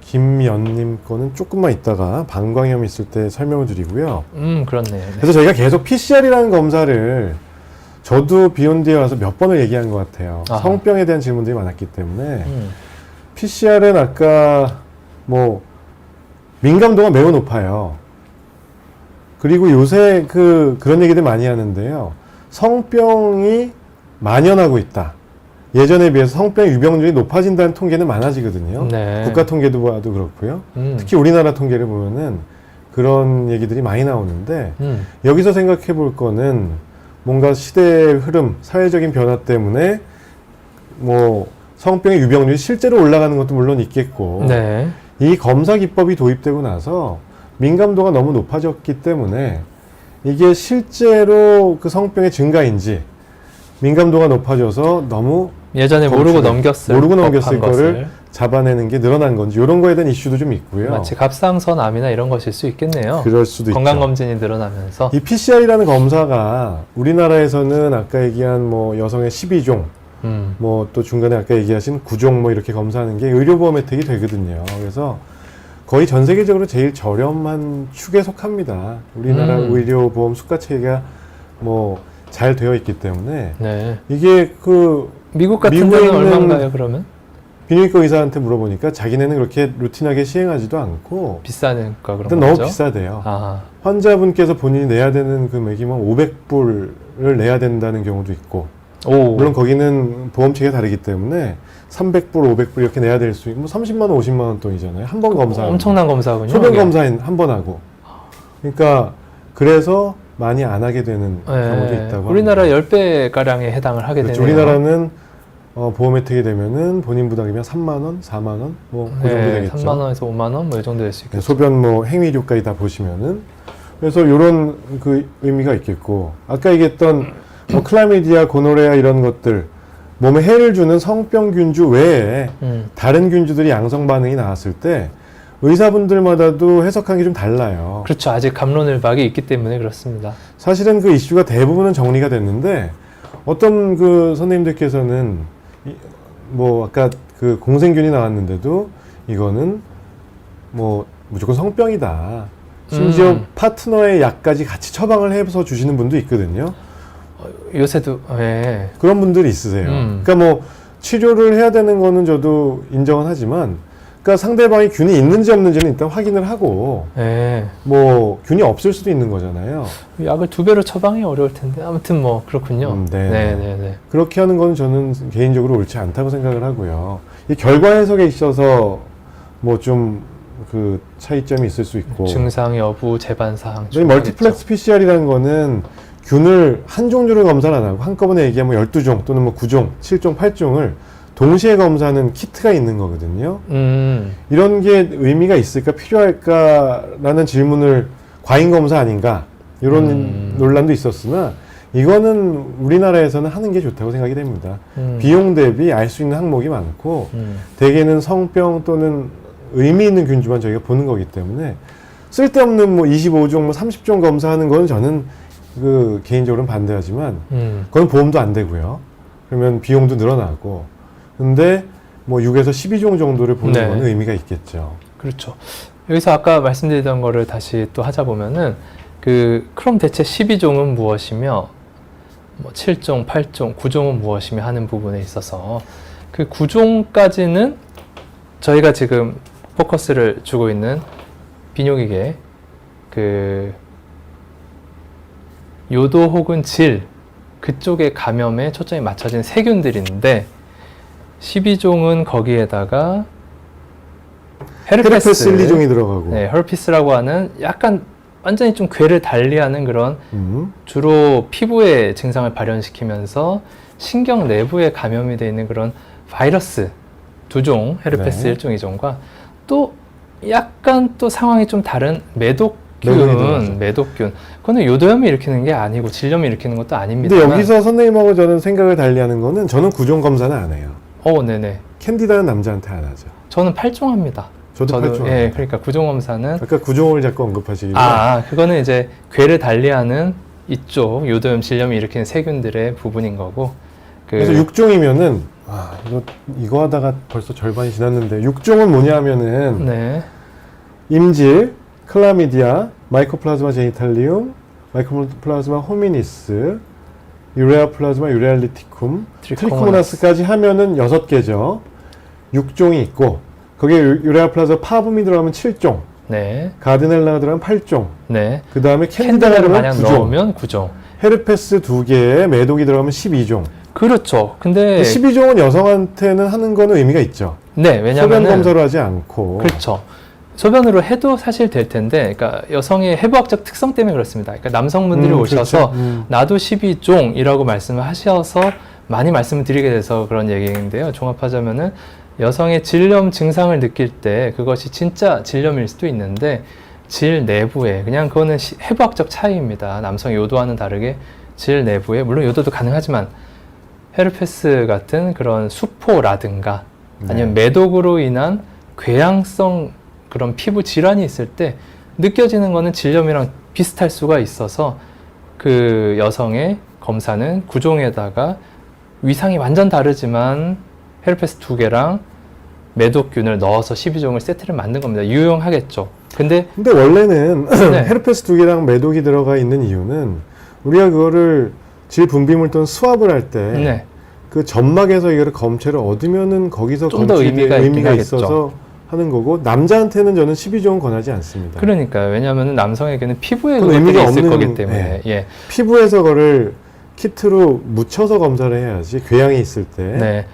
김연님 거는 조금만 있다가 방광염 있을 때 설명을 드리고요. 그렇네요. 네. 그래서 저희가 계속 PCR이라는 검사를 저도 비욘드에 와서 몇 번을 얘기한 것 같아요. 아하. 성병에 대한 질문들이 많았기 때문에 음. PCR은 아까 뭐 민감도가 매우 높아요. 그리고 요새 그런 얘기들 많이 하는데요. 성병이 만연하고 있다. 예전에 비해서 성병 유병률이 높아진다는 통계는 많아지거든요. 네. 국가 통계도 봐도 그렇고요. 특히 우리나라 통계를 보면은 그런 얘기들이 많이 나오는데 여기서 생각해 볼 거는 뭔가 시대의 흐름, 사회적인 변화 때문에 뭐 성병의 유병률이 실제로 올라가는 것도 물론 있겠고 네. 이 검사 기법이 도입되고 나서 민감도가 너무 높아졌기 때문에 이게 실제로 그 성병의 증가인지 민감도가 높아져서 너무 예전에 모르고 넘겼을 거를 것을. 잡아내는 게 늘어난 건지 이런 거에 대한 이슈도 좀 있고요. 마치 갑상선암이나 이런 것일 수 있겠네요. 그럴 수도 있죠. 건강검진이 늘어나면서. 이 PCR이라는 검사가 우리나라에서는 아까 얘기한 뭐 여성의 12종, 뭐 또 중간에 아까 얘기하신 9종 뭐 이렇게 검사하는 게 의료보험 혜택이 되거든요. 그래서 거의 전 세계적으로 제일 저렴한 축에 속합니다. 우리나라 의료보험 수가 체계가 뭐 잘 되어 있기 때문에 네. 이게 미국 같은 미국에 데는 있는 얼마인가요, 그러면? 비뇨기과 의사한테 물어보니까 자기네는 그렇게 루틴하게 시행하지도 않고 비싸니까 그런 일단 거죠? 너무 비싸대요. 아, 환자분께서 본인이 내야 되는 금액이 뭐 500불을 내야 된다는 경우도 있고 오. 물론 거기는 보험 체계가 다르기 때문에 300불, 500불 이렇게 내야 될 수 있고 뭐 30만 원, 50만 원 돈이잖아요. 한 번 검사. 엄청난 검사군요. 소변 이게. 검사 한 번 하고. 그러니까 그래서 많이 안 하게 되는 경우도 있다고 우리나라 합니다. 10배가량에 해당을 하게 그렇죠. 되네요. 우리나라는 보험 혜택이 되면은 본인 부담이면 3만 원, 4만 원, 뭐 그 정도 되겠죠. 3만 원에서 5만 원 뭐 이 정도 될 수 네, 있겠죠. 소변 뭐 행위료까지 다 보시면은 그래서 이런 그 의미가 있겠고 아까 얘기했던 뭐 클라미디아, 고노레아 이런 것들 몸에 해를 주는 성병균주 외에 다른 균주들이 양성 반응이 나왔을 때 의사분들마다도 해석하는 게 좀 달라요. 그렇죠. 아직 갑론을박이 있기 때문에 그렇습니다. 사실은 그 이슈가 대부분은 정리가 됐는데 어떤 그 선생님들께서는 뭐 아까 그 공생균이 나왔는데도 이거는 뭐 무조건 성병이다. 심지어 파트너의 약까지 같이 처방을 해서 주시는 분도 있거든요. 요새도 예. 그런 분들이 있으세요. 그러니까 뭐 치료를 해야 되는 거는 저도 인정은 하지만 그러니까 상대방이 균이 있는지 없는지는 일단 확인을 하고 예. 뭐 균이 없을 수도 있는 거잖아요. 약을 2배로 처방이 어려울 텐데 아무튼 뭐 그렇군요. 네. 네. 그렇게 하는 건 저는 개인적으로 옳지 않다고 생각을 하고요. 이 결과 해석에 있어서 뭐 좀 그 차이점이 있을 수 있고 증상 여부, 재반 사항. 저희 멀티플렉스 PCR이라는 거는 균을 한 종류를 검사를 안 하고 한꺼번에 얘기하면 12종 또는 뭐 9종, 7종, 8종을 동시에 검사하는 키트가 있는 거거든요. 이런 게 의미가 있을까 필요할까라는 질문을 과잉 검사 아닌가 이런 논란도 있었으나 이거는 우리나라에서는 하는 게 좋다고 생각이 됩니다. 비용 대비 알 수 있는 항목이 많고 대개는 성병 또는 의미 있는 균주만 저희가 보는 거기 때문에 쓸데없는 뭐 25종, 뭐 30종 검사하는 거는 저는 그 개인적으로는 반대하지만 그건 보험도 안 되고요. 그러면 비용도 늘어나고 근데 뭐 6에서 12종 정도를 보는 네. 거는 의미가 있겠죠. 그렇죠. 여기서 아까 말씀드리던 거를 다시 또 하자 보면은 그럼 대체 12종은 무엇이며 뭐 7종, 8종, 9종은 무엇이며 하는 부분에 있어서 그 9종까지는 저희가 지금 포커스를 주고 있는 비뇨기계 그 요도 혹은 질 그쪽의 감염에 초점이 맞춰진 세균들인데 12종은 거기에다가 헤르페스 1, 2종이 들어가고 네, herpes라고 하는 약간 완전히 좀 궤를 달리하는 그런 주로 피부의 증상을 발현시키면서 신경 내부에 감염이 되어 있는 그런 바이러스 2종, 헤르페스 네. 1종, 2종과 또 약간 또 상황이 좀 다른 매독이 들어가죠. 매독균. 그거는 요도염이 일으키는 게 아니고 질염이 일으키는 것도 아닙니다. 근데 여기서 선생님하고 저는 생각을 달리하는 거는 저는 9종 검사는 안 해요. 네네. 캔디다는 남자한테 안 하죠. 저는 8종 합니다. 저도 8종. 예, 그러니까 구종 검사는 아까 구종을 자꾸 언급하시길래 그거는 이제 궤를 달리하는 이쪽 요도염 질염이 일으키는 세균들의 부분인 거고. 그래서 6종이면은 이거 하다가 벌써 절반이 지났는데 6종은 뭐냐 하면은 네. 임질, 클라미디아, 마이코플라즈마 제니탈리움, 마이코플라즈마 호미니스, 유레아 플라즈마 유레알리티쿰, 트리코모나스까지 하면은 6개죠. 6종이 있고 거기에 유레아 플라즈마 파붐이 들어가면 7종, 네. 가드넬라가 들어가면 8종, 네. 그 다음에 캔디다를 캔디다가 만약 9종, 넣으면 9종. 헤르페스 2개에 매독이 들어가면 12종. 그렇죠. 근데 12종은 여성한테는 하는 거는 의미가 있죠. 네, 소변 왜냐면은 검사로 하지 않고. 그렇죠. 소변으로 해도 사실 될 텐데, 그러니까 여성의 해부학적 특성 때문에 그렇습니다. 그러니까 남성분들이 오셔서 그렇죠. 나도 12종이라고 말씀을 하셔서 많이 말씀을 드리게 돼서 그런 얘기인데요. 종합하자면은 여성의 질염 증상을 느낄 때 그것이 진짜 질염일 수도 있는데 질 내부에 그냥 그거는 해부학적 차이입니다. 남성의 요도와는 다르게 질 내부에 물론 요도도 가능하지만 헤르페스 같은 그런 수포라든가 아니면 매독으로 인한 궤양성 그런 피부 질환이 있을 때 느껴지는 거는 질염이랑 비슷할 수가 있어서 그 여성의 검사는 구종에다가 위상이 완전 다르지만 헤르페스 2개랑 매독균을 넣어서 12종을 세트를 만든 겁니다. 유용하겠죠. 근데 원래는 네. 헤르페스 2개랑 매독이 들어가 있는 이유는 우리가 그거를 질 분비물 또는 수압을 할 때 네. 그 점막에서 이거를 검체를 얻으면은 거기서 좀 더 의미가 있어서 하는 거고 남자한테는 저는 12종은 권하지 않습니다. 그러니까요. 왜냐하면 남성에게는 피부에 그건 그것들이 의미가 있을 없는, 거기 때문에 예. 피부에서 그거를 키트로 묻혀서 검사를 해야지 궤양이 있을 때. 네.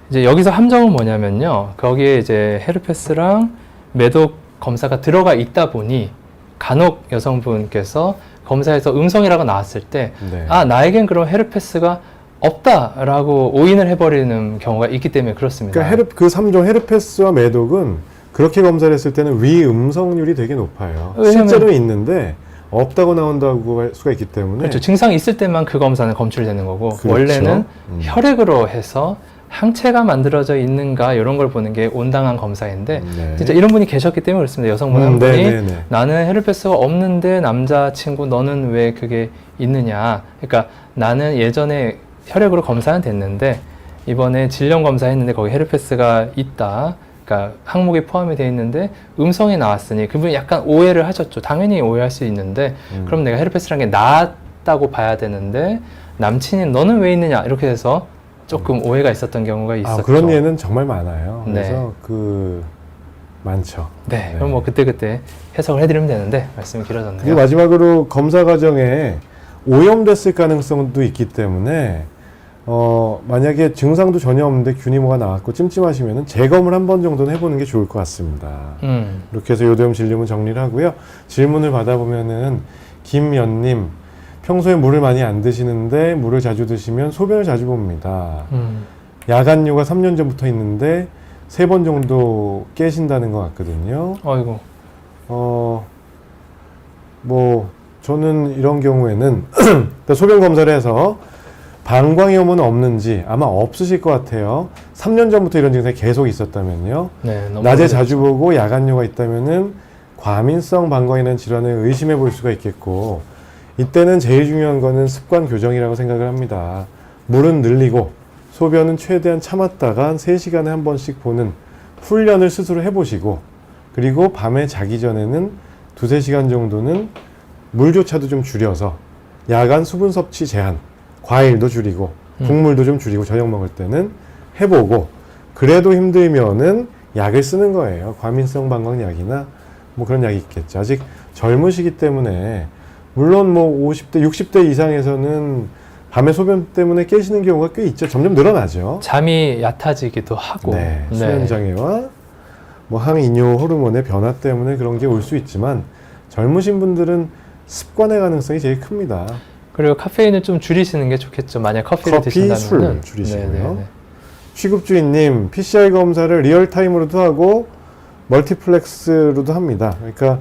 이제 여기서 함정은 뭐냐면요. 거기에 이제 헤르페스랑 매독 검사가 들어가 있다 보니 간혹 여성분께서 검사에서 음성이라고 나왔을 때 네. 나에겐 그럼 헤르페스가 없다라고 오인을 해버리는 경우가 있기 때문에 그렇습니다. 그러니까 그 3종 헤르페스와 매독은 그렇게 검사를 했을 때는 위음성률이 되게 높아요. 실제로 있는데 없다고 나온다고 할 수가 있기 때문에. 그렇죠. 증상이 있을 때만 그 검사는 검출되는 거고 그렇죠. 원래는 혈액으로 해서 항체가 만들어져 있는가 이런 걸 보는 게 온당한 검사인데 네. 진짜 이런 분이 계셨기 때문에 그렇습니다. 여성분 한 분이 네네네. 나는 헤르페스가 없는데 남자친구 너는 왜 그게 있느냐. 그러니까 나는 예전에 혈액으로 검사는 됐는데 이번에 질염 검사했는데 거기 헤르페스가 있다. 그러니까 항목이 포함이 되어 있는데 음성이 나왔으니 그분이 약간 오해를 하셨죠. 당연히 오해할 수 있는데 그럼 내가 헤르페스라는 게 나았다고 봐야 되는데 남친이 너는 왜 있느냐 이렇게 해서 조금 오해가 있었던 경우가 있었죠. 그런 예는 정말 많아요. 네. 그래서 많죠. 네, 그럼 뭐 그때그때 해석을 해드리면 되는데 말씀이 길어졌네요. 그리고 마지막으로 검사 과정에 오염됐을 가능성도 있기 때문에 만약에 증상도 전혀 없는데 균이 뭐가 나왔고 찜찜하시면은 재검을 한 번 정도는 해보는 게 좋을 것 같습니다. 이렇게 해서 요도염 질문을 정리를 하고요. 질문을 받아보면은 김연님 평소에 물을 많이 안 드시는데 물을 자주 드시면 소변을 자주 봅니다. 야간요가 3년 전부터 있는데 3번 정도 깨신다는 것 같거든요. 아이고. 뭐 저는 이런 경우에는 소변 검사를 해서 방광의 염은 없는지 아마 없으실 것 같아요. 3년 전부터 이런 증상이 계속 있었다면요. 네, 너무 낮에 오래됐죠. 자주 보고 야간요가 있다면은 과민성 방광이라는 질환을 의심해 볼 수가 있겠고 이때는 제일 중요한 거는 습관 교정이라고 생각을 합니다. 물은 늘리고 소변은 최대한 참았다가 한 3시간에 한 번씩 보는 훈련을 스스로 해보시고 그리고 밤에 자기 전에는 2-3시간 정도는 물조차도 좀 줄여서 야간 수분 섭취 제한, 과일도 줄이고 국물도 좀 줄이고 저녁 먹을 때는 해보고 그래도 힘들면은 약을 쓰는 거예요. 과민성 방광약이나 뭐 그런 약이 있겠죠. 아직 젊으시기 때문에 물론 뭐 50대, 60대 이상에서는 밤에 소변 때문에 깨시는 경우가 꽤 있죠. 점점 늘어나죠. 잠이 얕아지기도 하고. 네, 수면장애와 뭐 항이뇨 호르몬의 변화 때문에 그런 게 올 수 있지만 젊으신 분들은 습관의 가능성이 제일 큽니다. 그리고 카페인을 좀 줄이시는 게 좋겠죠. 만약 커피를 드신다면. 술 줄이시고요. 취급주인님, PCR 검사를 리얼타임으로도 하고 멀티플렉스로도 합니다. 그러니까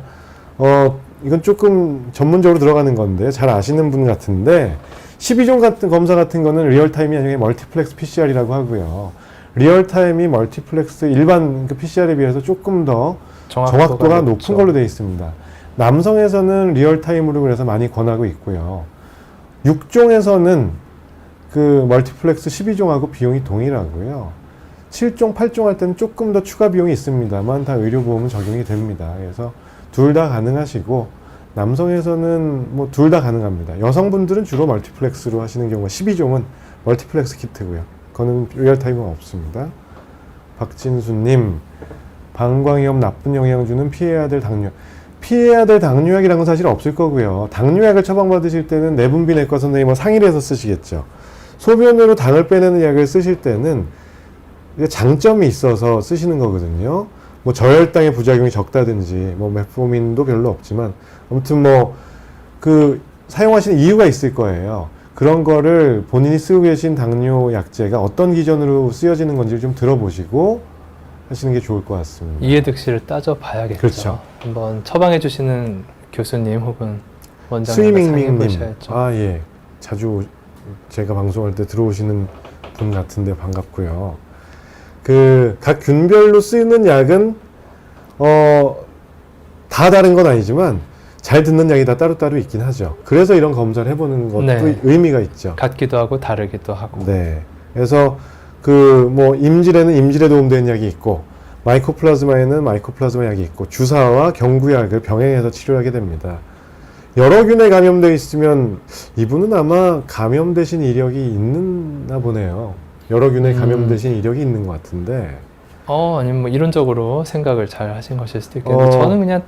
이건 조금 전문적으로 들어가는 건데 잘 아시는 분 같은데 12종 같은 검사 같은 거는 리얼타임이 아니라 멀티플렉스 PCR이라고 하고요. 리얼타임이 멀티플렉스 일반 그 PCR에 비해서 조금 더 정확도가 높은 걸로 되어 있습니다. 남성에서는 리얼타임으로 그래서 많이 권하고 있고요. 6종에서는 그 멀티플렉스 12종하고 비용이 동일하고요. 7종, 8종 할 때는 조금 더 추가 비용이 있습니다만 다 의료보험은 적용이 됩니다. 그래서 둘 다 가능하시고 남성에서는 뭐 둘 다 가능합니다. 여성분들은 주로 멀티플렉스로 하시는 경우가 12종은 멀티플렉스 키트고요. 그거는 리얼타임은 없습니다. 박진수님, 방광염 나쁜 영향 주는 피해야 될 당뇨. 피해야 될 당뇨약이라는 건 사실 없을 거고요. 당뇨약을 처방받으실 때는 내분비내과 선생님과 상의를 해서 쓰시겠죠. 소변으로 당을 빼내는 약을 쓰실 때는 장점이 있어서 쓰시는 거거든요. 뭐 저혈당의 부작용이 적다든지 뭐 메포민도 별로 없지만 아무튼 뭐 그 사용하시는 이유가 있을 거예요. 그런 거를 본인이 쓰고 계신 당뇨 약제가 어떤 기준으로 쓰여지는 건지 좀 들어보시고 하시는 게 좋을 것 같습니다. 이해득실을 따져봐야겠죠. 그렇죠. 한번 처방해 주시는 교수님 혹은 원장님 스위밍밍님, 보셔야죠. 아 예, 자주 제가 방송할 때 들어오시는 분 같은데 반갑고요. 그 각 균별로 쓰는 약은 다 다른 건 아니지만 잘 듣는 약이 다 따로따로 있긴 하죠. 그래서 이런 검사를 해보는 것도 네. 의미가 있죠. 같기도 하고 다르기도 하고. 네. 그래서 그 뭐 임질에는 임질에 도움되는 약이 있고 마이코플라즈마에는 마이코플라즈마 약이 있고 주사와 경구약을 병행해서 치료하게 됩니다. 여러 균에 감염되어 있으면 이분은 아마 감염되신 이력이 있나 보네요. 여러 균에 감염되신 이력이 있는 것 같은데. 아니면 뭐 이론적으로 생각을 잘 하신 것일 수도 있겠는데 저는 그냥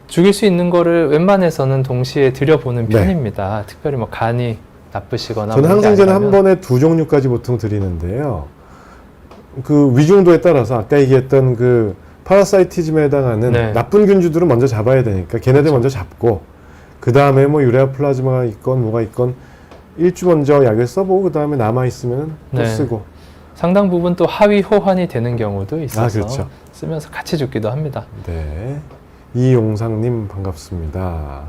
죽일 수 있는 거를 웬만해서는 동시에 들여보는 네. 편입니다. 특별히 뭐 간이 나쁘시거나 저는 뭐 이게 항생제는 한 아니라면 번에 2종류까지 보통 드리는데요. 그 위중도에 따라서 아까 얘기했던 그 파라사이티즘에 해당하는 네. 나쁜 균주들은 먼저 잡아야 되니까 걔네들 먼저 잡고 그 다음에 뭐 유레아 플라즈마가 있건 뭐가 있건 일주 먼저 약을 써보고 그 다음에 남아있으면 또 네. 쓰고. 상당 부분 또 하위 호환이 되는 경우도 있어서 그렇죠. 쓰면서 같이 죽기도 합니다. 네. 이용상님 반갑습니다.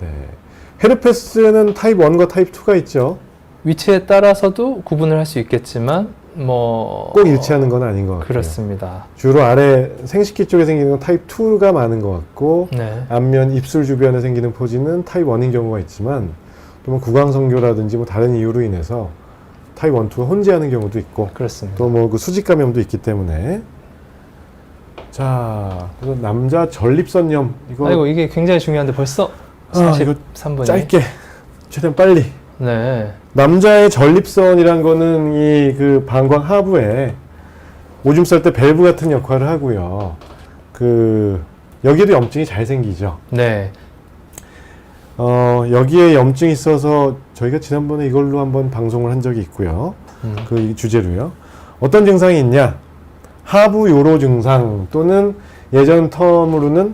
네. 헤르페스는 타입 1과 타입 2가 있죠. 위치에 따라서도 구분을 할 수 있겠지만 뭐 꼭 일치하는 건 아닌 것 같아요. 그렇습니다. 주로 아래 생식기 쪽에 생기는 건 타입 2가 많은 것 같고 네. 안면 입술 주변에 생기는 포진은 타입 1인 경우가 있지만 또 뭐 구강성교라든지 뭐 다른 이유로 인해서 타입 1, 2가 혼재하는 경우도 있고 그렇습니다. 또 뭐 그 수직 감염도 있기 때문에. 자, 그리고 남자 전립선염 아이고 이게 굉장히 중요한데 벌써 이거 43분이 짧게 최대한 빨리. 네. 남자의 전립선이란 거는 이 그 방광 하부에 오줌 쌀 때 밸브 같은 역할을 하고요. 그 여기에도 염증이 잘 생기죠. 네. 여기에 염증이 있어서 저희가 지난번에 이걸로 한번 방송을 한 적이 있고요. 그 주제로요. 어떤 증상이 있냐? 하부 요로 증상 또는 예전 텀으로는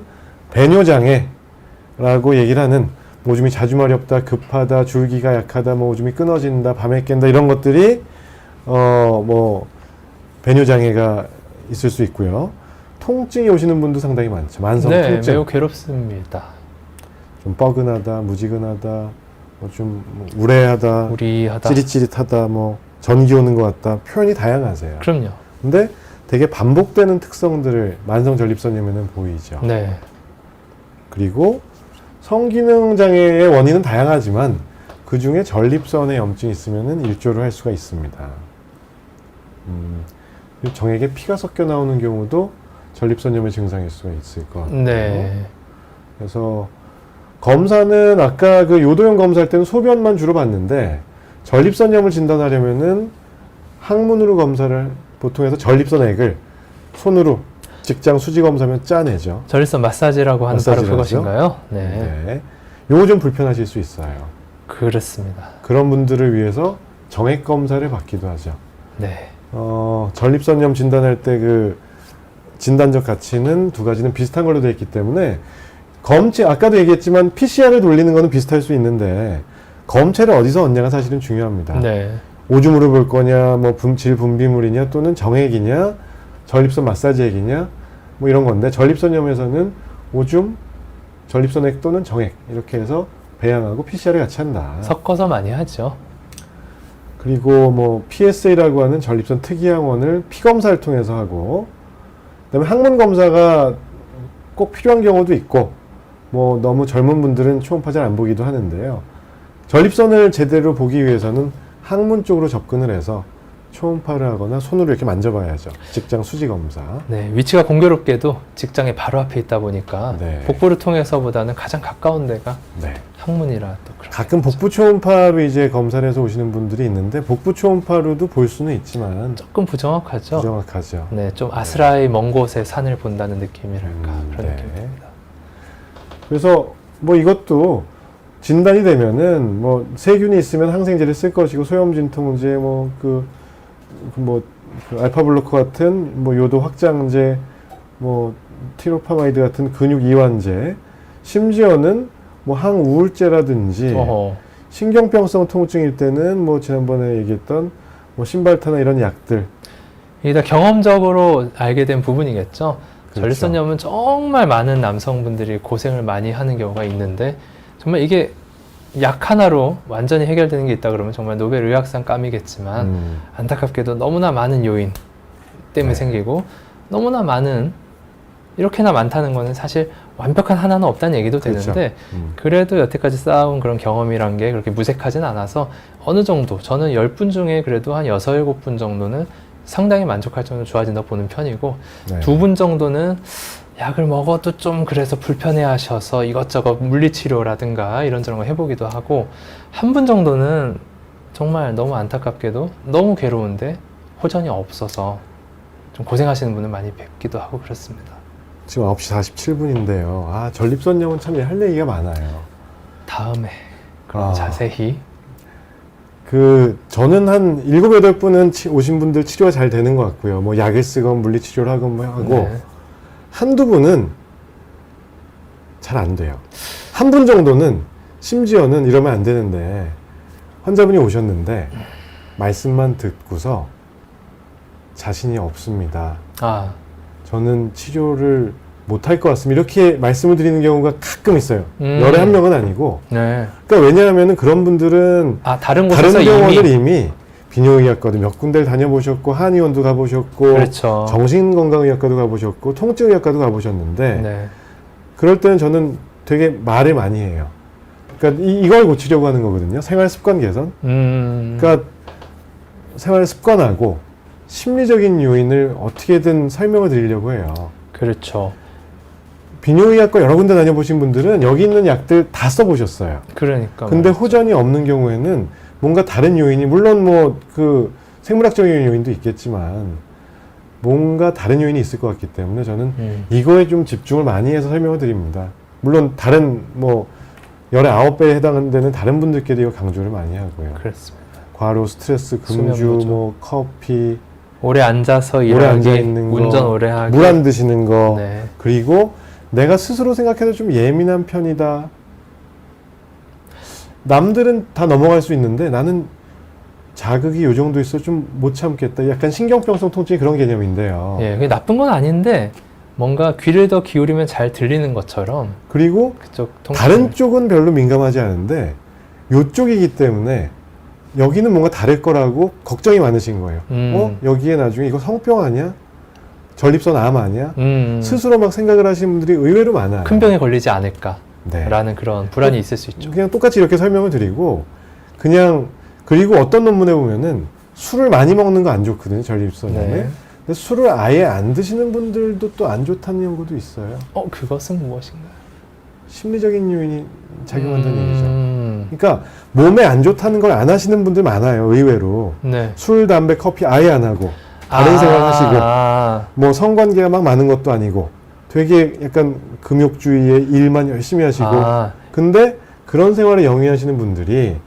배뇨장애라고 얘기를 하는 오줌이 자주 마렵다, 급하다, 줄기가 약하다, 뭐 오줌이 끊어진다, 밤에 깬다 이런 것들이 뭐 배뇨장애가 있을 수 있고요. 통증이 오시는 분도 상당히 많죠. 만성 네, 통증. 매우 괴롭습니다. 좀 뻐근하다, 무지근하다, 뭐 좀 우레하다, 우리하다. 찌릿찌릿하다, 뭐 전기 오는 것 같다. 표현이 다양하세요. 그럼요. 근데 되게 반복되는 특성들을 만성 전립선염에는 보이죠. 네. 그리고 성기능 장애의 원인은 다양하지만 그 중에 전립선에 염증이 있으면은 일조를 할 수가 있습니다. 정액에 피가 섞여 나오는 경우도 전립선염의 증상일 수가 있을 것 같아요. 네. 그래서 검사는 아까 그 요도형 검사할 때는 소변만 주로 봤는데 전립선염을 진단하려면은 항문으로 검사를 보통 해서 전립선액을 손으로 직장 수지 검사면 짜내죠. 전립선 마사지라고 하는 바로 마사지라죠? 그것인가요? 네. 네. 요거 좀 불편하실 수 있어요. 그렇습니다. 그런 분들을 위해서 정액 검사를 받기도 하죠. 네. 전립선염 진단할 때 그 진단적 가치는 두 가지는 비슷한 걸로 되어 있기 때문에 아까도 얘기했지만 PCR을 돌리는 거는 비슷할 수 있는데 검체를 어디서 얻냐가 사실은 중요합니다. 네. 오줌으로 볼 거냐, 뭐 질분비물이냐, 또는 정액이냐, 전립선 마사지액이냐, 뭐 이런 건데 전립선염에서는 오줌, 전립선액 또는 정액 이렇게 해서 배양하고 PCR을 같이 한다. 섞어서 많이 하죠. 그리고 뭐 PSA라고 하는 전립선 특이항원을 피검사를 통해서 하고, 그다음에 항문 검사가 꼭 필요한 경우도 있고, 뭐 너무 젊은 분들은 초음파 잘 안 보기도 하는데요. 전립선을 제대로 보기 위해서는 항문 쪽으로 접근을 해서 초음파를 하거나 손으로 이렇게 만져봐야죠. 직장 수지 검사. 네, 위치가 공교롭게도 직장에 바로 앞에 있다 보니까 네. 복부를 통해서보다는 가장 가까운 데가 네. 항문이라 또 그런. 가끔 복부 초음파로 이제 검사를 해서 오시는 분들이 있는데, 복부 초음파로도 볼 수는 있지만 조금 부정확하죠. 부정확하죠. 네, 좀 아스라이 먼 곳에 산을 본다는 느낌이랄까 그런 네. 느낌입니다. 그래서 뭐 이것도 진단이 되면은 뭐 세균이 있으면 항생제를 쓸 것이고, 소염진통제, 그 알파 블로커 같은 뭐 요도 확장제, 뭐 티로파마이드 같은 근육 이완제, 심지어는 뭐 항우울제라든지 어허. 신경병성 통증일 때는 뭐 지난번에 얘기했던 뭐 신발타나 이런 약들. 이게 다 경험적으로 알게 된 부분이겠죠. 그렇죠. 전립선염은 정말 많은 남성분들이 고생을 많이 하는 경우가 있는데, 정말 이게 약 하나로 완전히 해결되는 게 있다 그러면 정말 노벨 의학상 감이겠지만, 안타깝게도 너무나 많은 요인 때문에 네. 생기고, 너무나 많은, 이렇게나 많다는 거는 사실 완벽한 하나는 없다는 얘기도 그렇죠. 되는데, 그래도 여태까지 쌓아온 그런 경험이란 게 그렇게 무색하진 않아서 어느 정도, 저는 10분 중에 그래도 한 6, 7분 정도는 상당히 만족할 정도로 좋아진다 보는 편이고, 네. 2분 정도는 약을 먹어도 좀 그래서 불편해 하셔서 이것저것 물리치료라든가 이런저런 거 해보기도 하고, 1분 정도는 정말 너무 안타깝게도 너무 괴로운데 호전이 없어서 좀 고생하시는 분을 많이 뵙기도 하고 그렇습니다. 지금 9시 47분인데요. 아, 전립선염은 참 할 얘기가 많아요. 다음에 그럼 아. 자세히. 저는 한 7, 8분은 오신 분들 치료가 잘 되는 것 같고요. 뭐 약을 쓰건 물리치료를 하건 뭐 하고, 네. 한두 분은 잘 안 돼요. 한 분 정도는 심지어는 이러면 안 되는데, 환자분이 오셨는데 말씀만 듣고서 자신이 없습니다. 아, 저는 치료를 못할 것 같습니다. 이렇게 말씀을 드리는 경우가 가끔 있어요. 음. 열에 한 명은 아니고. 네. 그러니까 왜냐하면 그런 분들은 아, 다른 곳에서 다른 병원을 이미. 이미 비뇨의학과도 몇 군데를 다녀보셨고, 한의원도 가보셨고, 그렇죠. 정신건강의학과도 가보셨고, 통증의학과도 가보셨는데, 네. 그럴 때는 저는 되게 말을 많이 해요. 그러니까 이걸 고치려고 하는 거거든요. 생활 습관 개선. 그러니까 생활 습관하고 심리적인 요인을 어떻게든 설명을 드리려고 해요. 그렇죠. 비뇨의학과 여러 군데 다녀보신 분들은 여기 있는 약들 다 써보셨어요. 그러니까. 근데 말이죠. 호전이 없는 경우에는 뭔가 다른 요인이, 물론 뭐 그 생물학적인 요인도 있겠지만 뭔가 다른 요인이 있을 것 같기 때문에 저는 이거에 좀 집중을 많이 해서 설명을 드립니다. 물론 다른 뭐 열의 9배에 해당되는 다른 분들께도 이거 강조를 많이 하고요. 그렇습니다. 과로, 스트레스, 금주, 수면부족. 뭐 커피, 오래 앉아서 오래 일하기, 앉아 있는 거, 운전 오래 하기. 물 안 드시는 거, 네. 그리고 내가 스스로 생각해도 좀 예민한 편이다. 남들은 다 넘어갈 수 있는데 나는 자극이 요 정도 있어 좀 못 참겠다. 약간 신경병성 통증이 그런 개념인데요. 예, 그게 나쁜 건 아닌데 뭔가 귀를 더 기울이면 잘 들리는 것처럼 그리고 그쪽 통증. 다른 쪽은 별로 민감하지 않은데 요쪽이기 때문에 여기는 뭔가 다를 거라고 걱정이 많으신 거예요. 여기에 나중에 이거 성병 아니야? 전립선 암 아니야? 스스로 막 생각을 하시는 분들이 의외로 많아요. 큰 병에 걸리지 않을까라는 네. 그런 불안이 있을 수 있죠. 그냥 똑같이 이렇게 설명을 드리고, 그냥, 그리고 어떤 논문에 보면은 술을 많이 먹는 거 안 좋거든요, 전립선염에. 네. 근데 술을 아예 안 드시는 분들도 또 안 좋다는 연구도 있어요. 그것은 무엇인가요? 심리적인 요인이 작용한다는 얘기죠. 음. 그러니까 몸에 안 좋다는 걸 안 하시는 분들 많아요, 의외로. 네. 술, 담배, 커피 아예 안 하고 다른 생각 하시고, 뭐 성관계가 막 많은 것도 아니고 되게 약간 금욕주의에 일만 열심히 하시고, 근데 그런 생활에 영위하시는 분들이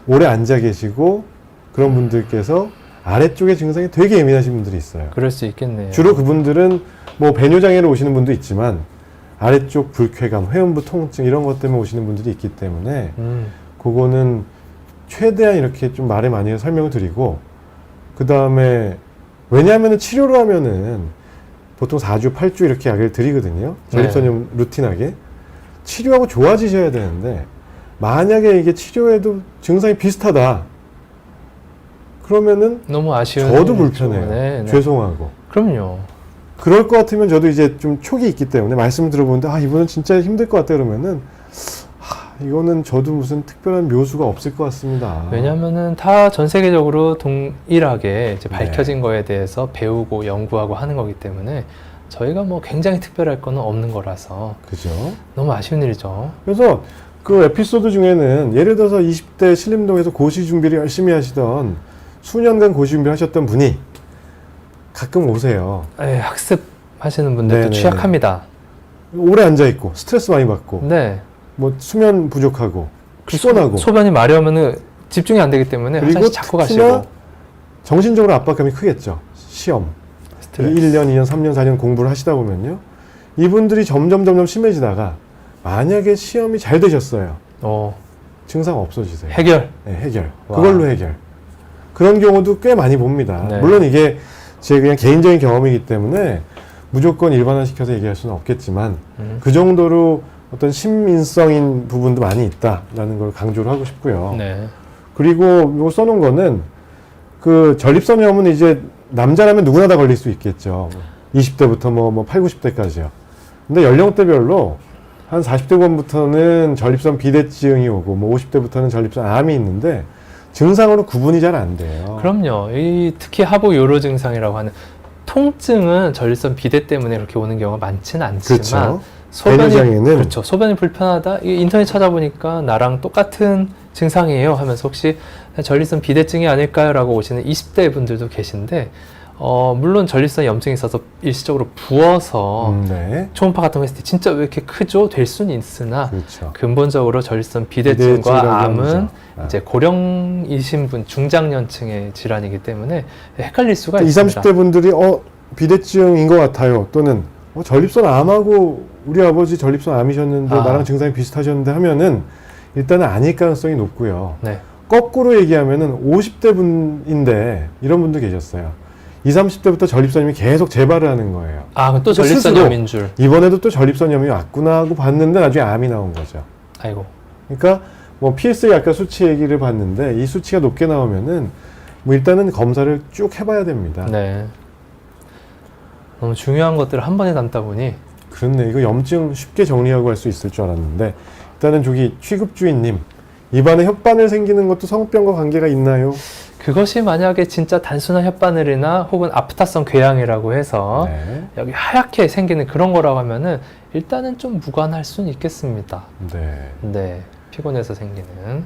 오래 앉아 계시고, 그런 분들께서 아래쪽의 증상이 되게 예민하신 분들이 있어요. 그럴 수 있겠네요. 주로 그분들은 뭐 배뇨장애로 오시는 분도 있지만 아래쪽 불쾌감, 회음부 통증 이런 것 때문에 오시는 분들이 있기 때문에 그거는 최대한 이렇게 좀 말을 많이 해서 설명을 드리고, 그 다음에 왜냐하면 치료를 하면은 보통 4주, 8주 이렇게 약을 드리거든요. 전립선염 루틴하게. 치료하고 좋아지셔야 되는데 만약에 이게 치료해도 증상이 비슷하다. 그러면은 너무 아쉬운. 저도 일이죠. 불편해요. 네, 네. 죄송하고. 그럼요. 그럴 것 같으면 저도 이제 좀 촉이 있기 때문에 말씀을 들어보는데 이분은 진짜 힘들 것 같다 그러면은 이거는 저도 무슨 특별한 묘수가 없을 것 같습니다. 왜냐면은 다 전 세계적으로 동일하게 이제 네. 밝혀진 거에 대해서 배우고 연구하고 하는 거기 때문에 저희가 뭐 굉장히 특별할 거는 없는 거라서 그죠? 너무 아쉬운 일이죠. 그래서 그 에피소드 중에는 예를 들어서 20대 신림동에서 고시 준비를 열심히 하시던 수년간 고시 준비를 하셨던 분이 가끔 오세요. 학습하시는 분들도 네네네. 취약합니다. 오래 앉아있고 스트레스 많이 받고 네. 뭐 수면 부족하고 피곤하고 소변이 마려우면은 집중이 안 되기 때문에 그리고 화장실 자꾸 특히나 가시고 정신적으로 압박감이 크겠죠. 시험. 스트레스. 1년, 2년, 3년, 4년 공부를 하시다 보면요. 이분들이 점점 심해지다가 만약에 시험이 잘 되셨어요. 증상 없어지세요. 해결. 네, 해결. 와. 그걸로 해결. 그런 경우도 꽤 많이 봅니다. 네. 물론 이게 제 그냥 개인적인 경험이기 때문에 무조건 일반화시켜서 얘기할 수는 없겠지만 그 정도로 어떤 심인성인 부분도 많이 있다라는 걸 강조를 하고 싶고요. 네. 그리고 이거 써놓은 거는 그 전립선염은 이제 남자라면 누구나 다 걸릴 수 있겠죠. 20대부터 뭐 8, 90대까지요. 근데 연령대별로 한 40대 후반부터는 전립선 비대증이 오고 뭐 50대부터는 전립선 암이 있는데 증상으로 구분이 잘 안 돼요. 그럼요. 특히 하부 요로 증상이라고 하는 통증은 전립선 비대 때문에 그렇게 오는 경우가 많지는 않지만 그렇죠. 소변이 배뇨장애는 그렇죠. 소변이 불편하다. 이게 인터넷 찾아보니까 나랑 똑같은 증상이에요 하면서 혹시 전립선 비대증이 아닐까요라고 오시는 20대 분들도 계신데 물론 전립선 염증이 있어서 일시적으로 부어서 네. 초음파 같은 거 했을 때 진짜 왜 이렇게 크죠? 될 수는 있으나 그렇죠. 근본적으로 전립선 비대증이라고 비대증과 암은 하죠. 이제 고령이신 분, 중장년층의 질환이기 때문에 헷갈릴 수가 20, 있습니다. 30대 분들이 비대증인 것 같아요. 또는 전립선 암하고 우리 아버지 전립선 암이셨는데 나랑 증상이 비슷하셨는데 하면은 일단은 아닐 가능성이 높고요. 네. 거꾸로 얘기하면은 50대 분인데 이런 분도 계셨어요. 20, 30대부터 전립선염이 계속 재발을 하는 거예요. 그럼 또 그러니까 전립선염인 줄. 이번에도 또 전립선염이 왔구나 하고 봤는데 나중에 암이 나온 거죠. 아이고. 그러니까 뭐 PSA 아까 수치 얘기를 봤는데 이 수치가 높게 나오면은 뭐 일단은 검사를 쭉 해봐야 됩니다. 네. 너무 중요한 것들을 한 번에 담다 보니 그렇네. 이거 염증 쉽게 정리하고 할 수 있을 줄 알았는데 일단은 저기 취급주인님 입안에 혓바늘 생기는 것도 성병과 관계가 있나요? 그것이 만약에 진짜 단순한 혓바늘이나 혹은 아프타성 궤양이라고 해서 네. 여기 하얗게 생기는 그런 거라고 하면은 일단은 좀 무관할 수는 있겠습니다. 네. 네. 피곤해서 생기는.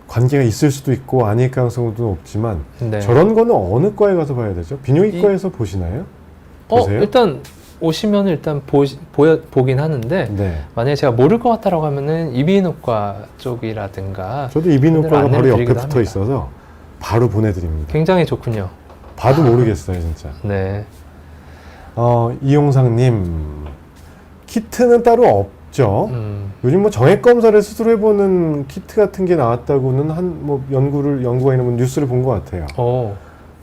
관계가 있을 수도 있고 아닐 가능성도 높지만 네. 저런 거는 어느 과에 가서 봐야 되죠? 비뇨기과에서 보시나요? 보세요? 일단 오시면 일단 보긴 하는데 네. 만약에 제가 모를 것 같다라고 하면은 이비인후과 쪽이라든가 저도 이비인후과가 안내를 바로 옆에 드리기도 붙어 합니다. 있어서 바로 보내드립니다. 굉장히 좋군요. 봐도 모르겠어요, 진짜. 네. 이용상님, 키트는 따로 없죠. 요즘 뭐 정액 검사를 스스로 해보는 키트 같은 게 나왔다고는 연구가 있는 뉴스를 본 것 같아요.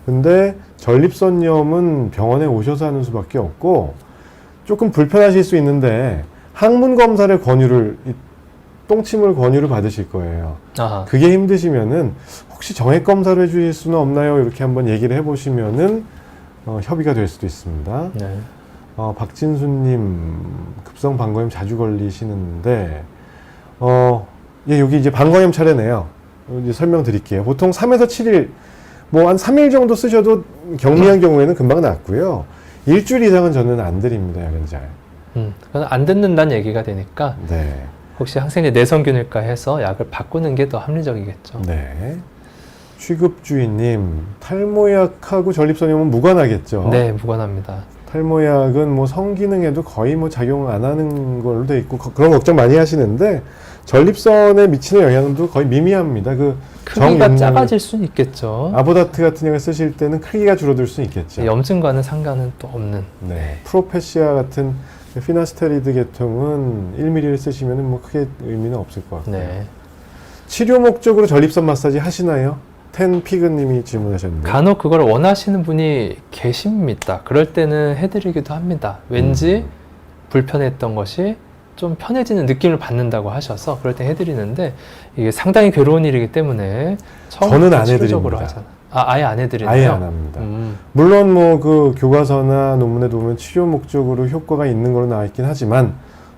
근데 전립선염은 병원에 오셔서 하는 수밖에 없고 조금 불편하실 수 있는데 항문 검사를 똥침을 권유를 받으실 거예요. 그게 힘드시면은 혹시 정액 검사를 해주실 수는 없나요? 이렇게 한번 얘기를 해보시면은 협의가 될 수도 있습니다. 네. 박진수님 급성 방광염 자주 걸리시는데 여기 이제 방광염 차례네요. 이제 설명드릴게요. 보통 3에서 7일 뭐 한 3일 정도 쓰셔도 경미한 경우에는 금방 낫고요. 일주일 이상은 저는 안 드립니다, 약은잘. 그건 안 듣는다는 얘기가 되니까 네. 혹시 항생제 내성균일과 해서 약을 바꾸는 게 더 합리적이겠죠. 네. 취급주인님, 탈모약하고 전립선염은 무관하겠죠? 네, 무관합니다. 탈모약은 뭐 성기능에도 거의 뭐 작용 안 하는 걸로 돼 있고 그런 걱정 많이 하시는데 전립선에 미치는 영향도 거의 미미합니다. 크기가 작아질 수는 있겠죠. 아보다트 같은 경우 쓰실 때는 크기가 줄어들 수 있겠죠. 염증과는 상관은 또 없는. 네. 프로페시아 같은 피나스테리드 계통은 1mm를 쓰시면 뭐 크게 의미는 없을 것 같고요. 네. 치료 목적으로 전립선 마사지 하시나요? 텐피그님이 질문하셨는데. 간혹 그걸 원하시는 분이 계십니다. 그럴 때는 해드리기도 합니다. 왠지 불편했던 것이 좀 편해지는 느낌을 받는다고 하셔서 그럴 때 해드리는데 이게 상당히 괴로운 일이기 때문에 저는 안 치료적으로 해드립니다. 아예 안 해드리나요? 아예 안 합니다. 물론 뭐 그 교과서나 논문에 보면 치료 목적으로 효과가 있는 걸로 나와 있긴 하지만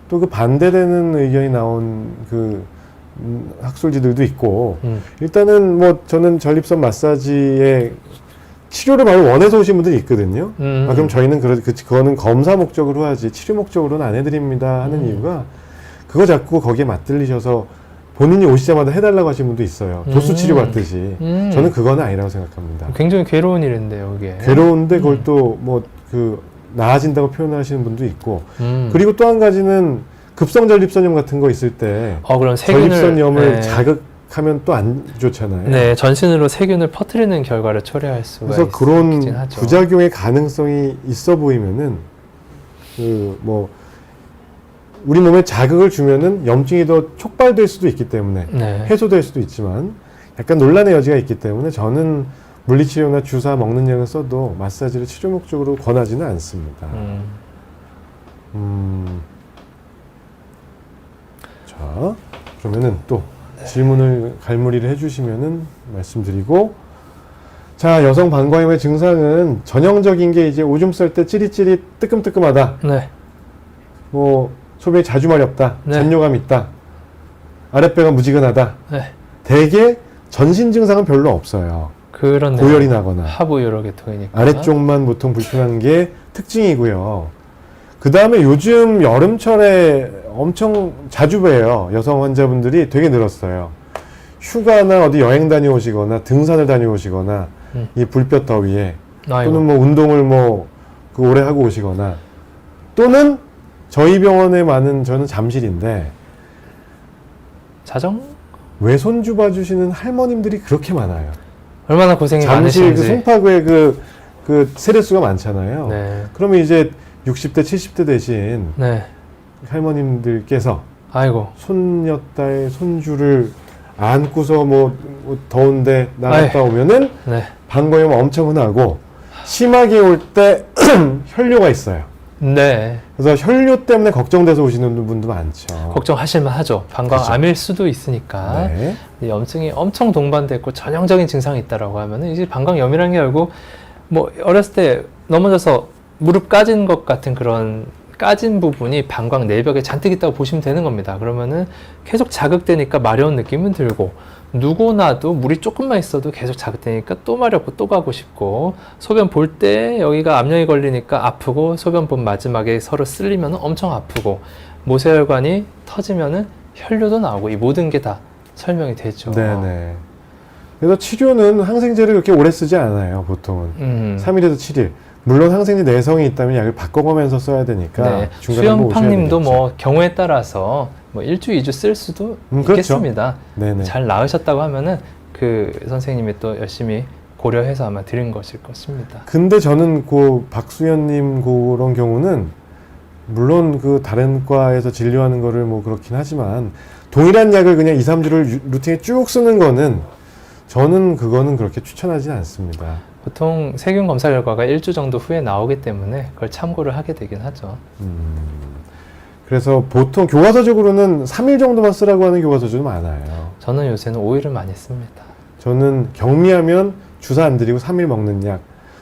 또 그 반대되는 의견이 나온 그 학술지들도 있고 일단은 뭐 저는 전립선 마사지에 치료를 바로 원해서 오신 분들이 있거든요. 그럼 저희는 그거는 검사 목적으로 하지 치료 목적으로는 안 해드립니다 하는 이유가 그거 자꾸 거기에 맞들리셔서 본인이 오시자마자 해달라고 하신 분도 있어요. 도수 치료 받듯이. 저는 그거는 아니라고 생각합니다. 굉장히 괴로운 일인데요, 그게. 괴로운데 그걸 또 뭐 그 나아진다고 표현하시는 분도 있고 그리고 또 한 가지는 급성 전립선염 같은 거 있을 때 그럼 세균을 전립선염을 네. 자극하면 또 안 좋잖아요. 네, 전신으로 세균을 퍼뜨리는 결과를 초래할 수가 그래서 그런 있긴 하죠. 부작용의 가능성이 있어 보이면은 그 뭐 우리 몸에 자극을 주면은 염증이 더 촉발될 수도 있기 때문에 네. 해소될 수도 있지만 약간 논란의 여지가 있기 때문에 저는 물리치료나 주사 먹는 약을 써도 마사지를 치료 목적으로 권하지는 않습니다. 자, 그러면은 또 질문을 갈무리를 해주시면은 말씀드리고, 자, 여성 방광염의 증상은 전형적인 게 이제 오줌 쌀 때 찌릿찌릿 뜨끔뜨끔하다. 네. 뭐 소변이 자주 마렵다. 네. 잔뇨감이 있다. 아랫배가 무지근하다. 네. 대개 전신 증상은 별로 없어요. 그렇네요. 고열이 나거나 하부 요로계통이니까. 아래쪽만 보통 불편한 게 특징이고요. 그 다음에 요즘 여름철에 엄청 자주 봬요. 여성 환자분들이 되게 늘었어요. 휴가나 어디 여행 다녀오시거나 등산을 다녀오시거나 이 불볕 더위에 아이고. 또는 뭐 운동을 그 오래 하고 오시거나 또는 저희 병원에 많은 저는 잠실인데 자정? 외손주 봐주시는 할머님들이 그렇게 많아요. 얼마나 고생이 잠실 그 많으신지. 송파구에 그 세대수가 많잖아요. 네. 그러면 이제 60대, 70대 되신 네. 할머님들께서 아이고. 손녀딸, 손주를 안고서 뭐 더운데 나갔다 오면은 네. 방광염 엄청 흔하고 심하게 올 때 혈뇨가 있어요. 네. 그래서 혈뇨 때문에 걱정돼서 오시는 분도 많죠. 걱정하실만 하죠. 방광암일 수도 있으니까. 네. 염증이 엄청 동반됐고 전형적인 증상이 있다라고 하면은 이제 방광염이라는 게 결국 뭐 어렸을 때 넘어져서 무릎 까진 것 같은 그런 까진 부분이 방광 내벽에 잔뜩 있다고 보시면 되는 겁니다. 그러면은 계속 자극되니까 마려운 느낌은 들고 누구나도 물이 조금만 있어도 계속 자극되니까 또 마렵고 또 가고 싶고 소변 볼 때 여기가 압력이 걸리니까 아프고 소변 본 마지막에 서로 쓸리면 엄청 아프고 모세혈관이 터지면은 혈뇨도 나오고 이 모든 게 다 설명이 되죠. 네네. 그래서 치료는 항생제를 그렇게 오래 쓰지 않아요, 보통은. 3일에서 7일. 물론 항생제 내성이 있다면 약을 바꿔가면서 써야 되니까. 네. 중간에 한번 오셔야 수연팡님도 되겠죠. 뭐 경우에 따라서 뭐 1주, 2주 쓸 수도 그렇죠. 있겠습니다. 네네. 잘 나으셨다고 하면은 그 선생님이 또 열심히 고려해서 아마 드린 것일 것입니다. 근데 저는 그 박수연님 그런 경우는 물론 그 다른 과에서 진료하는 거를 뭐 그렇긴 하지만 동일한 약을 그냥 2, 3주를 루틴에 쭉 쓰는 거는 저는 그거는 그렇게 추천하지 않습니다. 보통 세균 검사 결과가 1주 정도 후에 나오기 때문에 그걸 참고를 하게 되긴 하죠. 그래서 보통 교과서적으로는 3일 정도만 쓰라고 하는 교과서도 많아요. 저는 요새는 5일을 많이 씁니다. 저는 경미하면 주사 안 드리고 3일 먹는 약.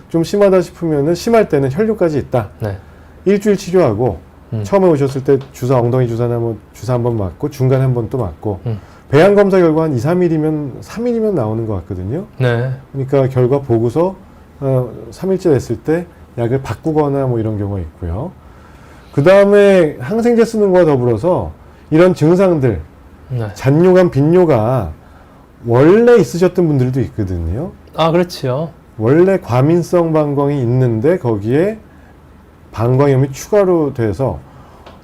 좀 심하다 싶으면은 심할 때는 혈뇨까지 있다. 네. 일주일 치료하고 처음에 오셨을 때 주사 엉덩이 주사나 뭐 주사 한 번 맞고 중간에 한 번 또 맞고 배양 검사 결과 한 2, 3일이면 3일이면 나오는 것 같거든요. 네. 그러니까 결과 보고서 3일째 됐을 때 약을 바꾸거나 뭐 이런 경우가 있고요. 그 다음에 항생제 쓰는 거와 더불어서 이런 증상들 네. 잔뇨감, 빈뇨가 원래 있으셨던 분들도 있거든요. 아, 그렇지요. 원래 과민성 방광이 있는데 거기에 방광염이 추가로 돼서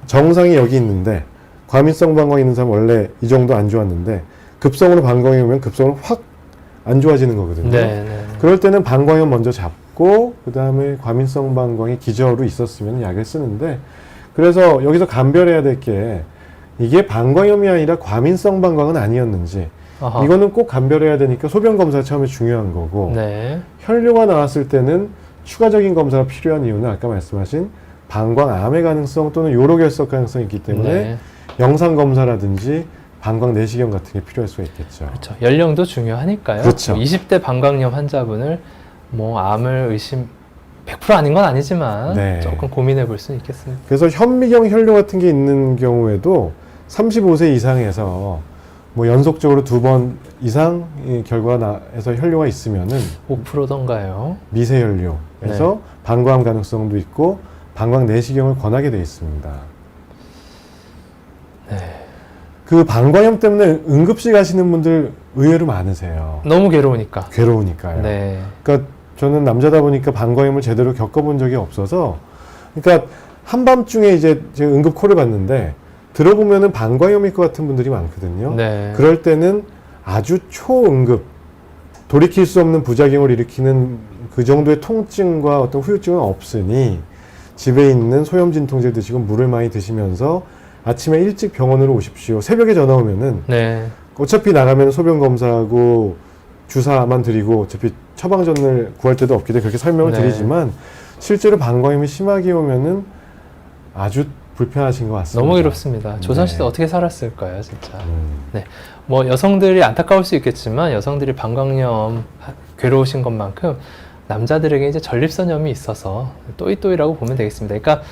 정상이 여기 있는데 과민성 방광이 있는 사람 원래 이 정도 안 좋았는데 급성으로 방광이 오면 급성으로 확 안 좋아지는 거거든요. 네, 네. 그럴 때는 방광염 먼저 잡고 그 다음에 과민성 방광이 기저로 있었으면 약을 쓰는데 그래서 여기서 감별해야 될 게 이게 방광염이 아니라 과민성 방광은 아니었는지 아하. 이거는 꼭 감별해야 되니까 소변 검사 처음에 중요한 거고 네. 혈뇨가 나왔을 때는 추가적인 검사가 필요한 이유는 아까 말씀하신 방광암의 가능성 또는 요로결석 가능성이 있기 때문에 네. 영상 검사라든지 방광 내시경 같은 게 필요할 수가 있겠죠. 그렇죠. 연령도 중요하니까요. 그렇죠. 20대 방광염 환자분을 뭐 암을 의심 100% 아닌 건 아니지만 네. 조금 고민해 볼 수 있겠습니다. 그래서 현미경 혈뇨 같은 게 있는 경우에도 35세 이상에서 뭐 연속적으로 2번 이상 이 결과가 나서 혈뇨가 있으면은 5%던가요? 미세혈뇨에서 방광암 가능성도 있고 방광 내시경을 권하게 되어 있습니다. 네. 그 방광염 때문에 응급실 가시는 분들 의외로 많으세요. 너무 괴로우니까. 괴로우니까요. 네. 그러니까 저는 남자다 보니까 방광염을 제대로 겪어본 적이 없어서, 그러니까 한밤중에 이제 제가 응급 콜을 받는데 들어보면은 방광염일 것 같은 분들이 많거든요. 네. 그럴 때는 아주 초응급, 돌이킬 수 없는 부작용을 일으키는 그 정도의 통증과 어떤 후유증은 없으니 집에 있는 소염 진통제 드시고 물을 많이 드시면서 아침에 일찍 병원으로 오십시오. 새벽에 전화 오면은 네. 어차피 나가면 소변 검사하고 주사만 드리고 어차피 처방전을 구할 데도 없기 때문에 그렇게 설명을 네. 드리지만 실제로 방광염이 심하게 오면은 아주 불편하신 것 같습니다. 너무 괴롭습니다. 조선시대 네. 어떻게 살았을까요, 진짜. 뭐 여성들이 안타까울 수 있겠지만 여성들이 방광염 괴로우신 것만큼 남자들에게 이제 전립선염이 있어서 또이또이라고 보면 되겠습니다. 그러니까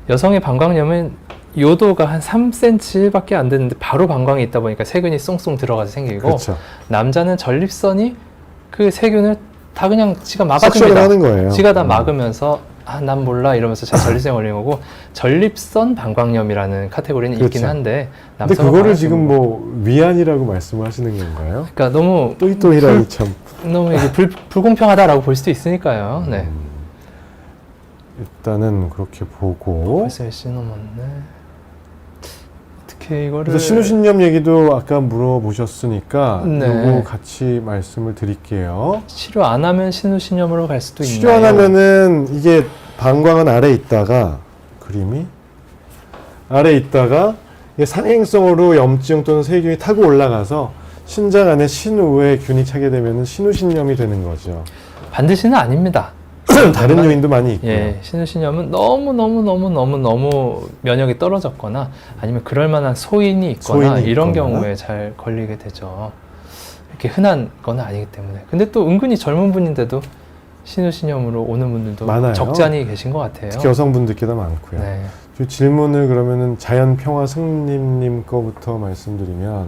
여성의 방광염은 요도가 한 3cm밖에 안 되는데 바로 방광이 있다 보니까 세균이 쏙쏙 들어가서 생기고, 그렇죠. 남자는 전립선이 그 세균을 다 그냥 지가 석션을 막아줍니다. 하는 거예요. 지가 다 막으면서 난 몰라 이러면서 자 전립선에 걸리는 거고, 전립선 방광염이라는 카테고리는 그렇죠. 있긴 한데 근데 그거를 지금 뭐 위안이라고 말씀을 하시는 건가요? 그러니까 너무 또이또이라니 참. 너무 이게 불공평하다라고 볼 수도 있으니까요. 네. 일단은 그렇게 보고. 벌써 몇 시 넘었네. 어떻게 이거를. 그래서 신우신염 얘기도 아까 물어보셨으니까 네. 요거 같이 말씀을 드릴게요. 치료 안 하면 신우신염으로 갈 수도 있나요? 치료 안 하면은 이게 방광은 아래 있다가 그림이 아래 있다가 이게 상행성으로 염증 또는 세균이 타고 올라가서 신장 안에 신우에 균이 차게 되면은 신우신염이 되는 거죠. 반드시는 아닙니다. 다른 요인도 많이 있고요. 예, 신우신염은 너무 면역이 떨어졌거나 아니면 그럴 만한 소인이 있거나 이런 있거나. 경우에 잘 걸리게 되죠. 이렇게 흔한 건 아니기 때문에. 근데 또 은근히 젊은 분인데도 신우신염으로 오는 분들도 많아요. 적잖이 계신 것 같아요. 특히 여성분들께도 많고요. 네. 그 질문을 그러면은 자연평화승님님 거부터 말씀드리면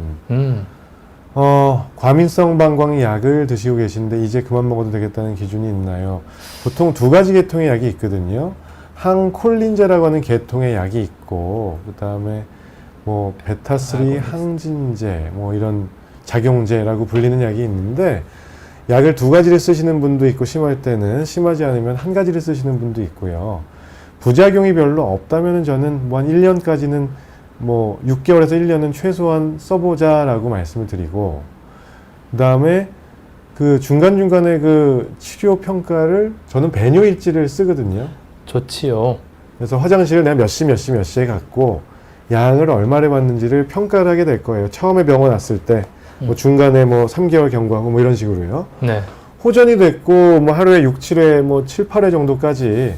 과민성 방광 약을 드시고 계신데 이제 그만 먹어도 되겠다는 기준이 있나요? 보통 2가지 계통의 약이 있거든요. 항콜린제라고 하는 계통의 약이 있고, 그 다음에 뭐 베타3 항진제, 뭐 이런 작용제라고 불리는 약이 있는데, 약을 2가지를 쓰시는 분도 있고, 심할 때는 심하지 않으면 1가지를 쓰시는 분도 있고요. 부작용이 별로 없다면 저는 뭐 한 1년까지는 뭐 6개월에서 1년은 최소한 써보자라고 말씀을 드리고, 그 다음에 그 중간중간에 그 치료 평가를 저는 배뇨일지를 쓰거든요. 좋지요. 그래서 화장실을 내가 몇 시에 갔고 양을 얼마를 받는지를 평가를 하게 될 거예요. 처음에 병원 왔을 때 뭐 중간에 뭐 3개월 경과하고 뭐 이런 식으로요. 네. 호전이 됐고 뭐 하루에 6, 7회 뭐 7, 8회 정도까지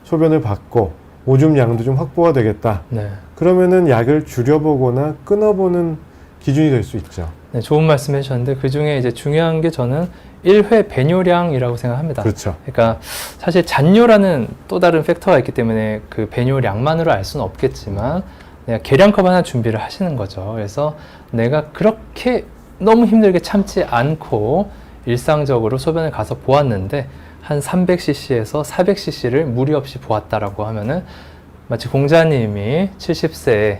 소변을 받고 오줌 양도 좀 확보가 되겠다. 네. 그러면은 약을 줄여보거나 끊어보는 기준이 될 수 있죠. 네, 좋은 말씀 해주셨는데 그 중에 이제 중요한 게 저는 1회 배뇨량이라고 생각합니다. 그렇죠. 그러니까 사실 잔뇨라는 또 다른 팩터가 있기 때문에 그 배뇨량만으로 알 수는 없겠지만 내가 계량컵 하나 준비를 하시는 거죠. 그래서 내가 그렇게 너무 힘들게 참지 않고 일상적으로 소변을 가서 보았는데 한 300cc에서 400cc를 무리 없이 보았다라고 하면은 마치 공자님이 70세에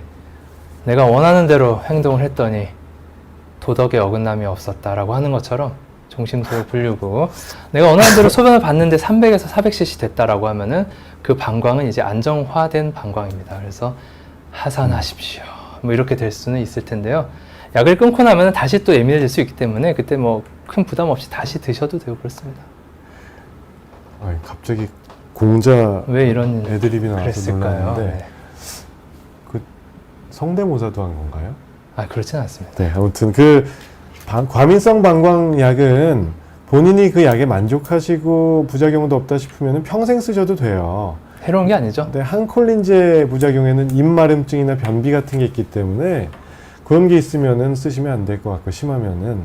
내가 원하는 대로 행동을 했더니 도덕에 어긋남이 없었다라고 하는 것처럼 종심소를 불리고 내가 원하는 대로 소변을 봤는데 300에서 400cc 됐다라고 하면은 그 방광은 이제 안정화된 방광입니다. 그래서 하산하십시오. 뭐 이렇게 될 수는 있을 텐데요. 약을 끊고 나면 다시 또 예민해질 수 있기 때문에 그때 뭐 큰 부담 없이 다시 드셔도 되고 그렇습니다. 아니, 갑자기 공자 왜 이런 애드립이 나와서 그랬을까요? 놀랐는데 네. 그 성대모사도 한 건가요? 아, 그렇진 않습니다. 네, 아무튼 그 과민성 방광약은 본인이 그 약에 만족하시고 부작용도 없다 싶으면 평생 쓰셔도 돼요. 해로운 게 아니죠? 근데 항콜린제 부작용에는 입마름증이나 변비 같은 게 있기 때문에 그런 게 있으면은 쓰시면 안 될 것 같고 심하면은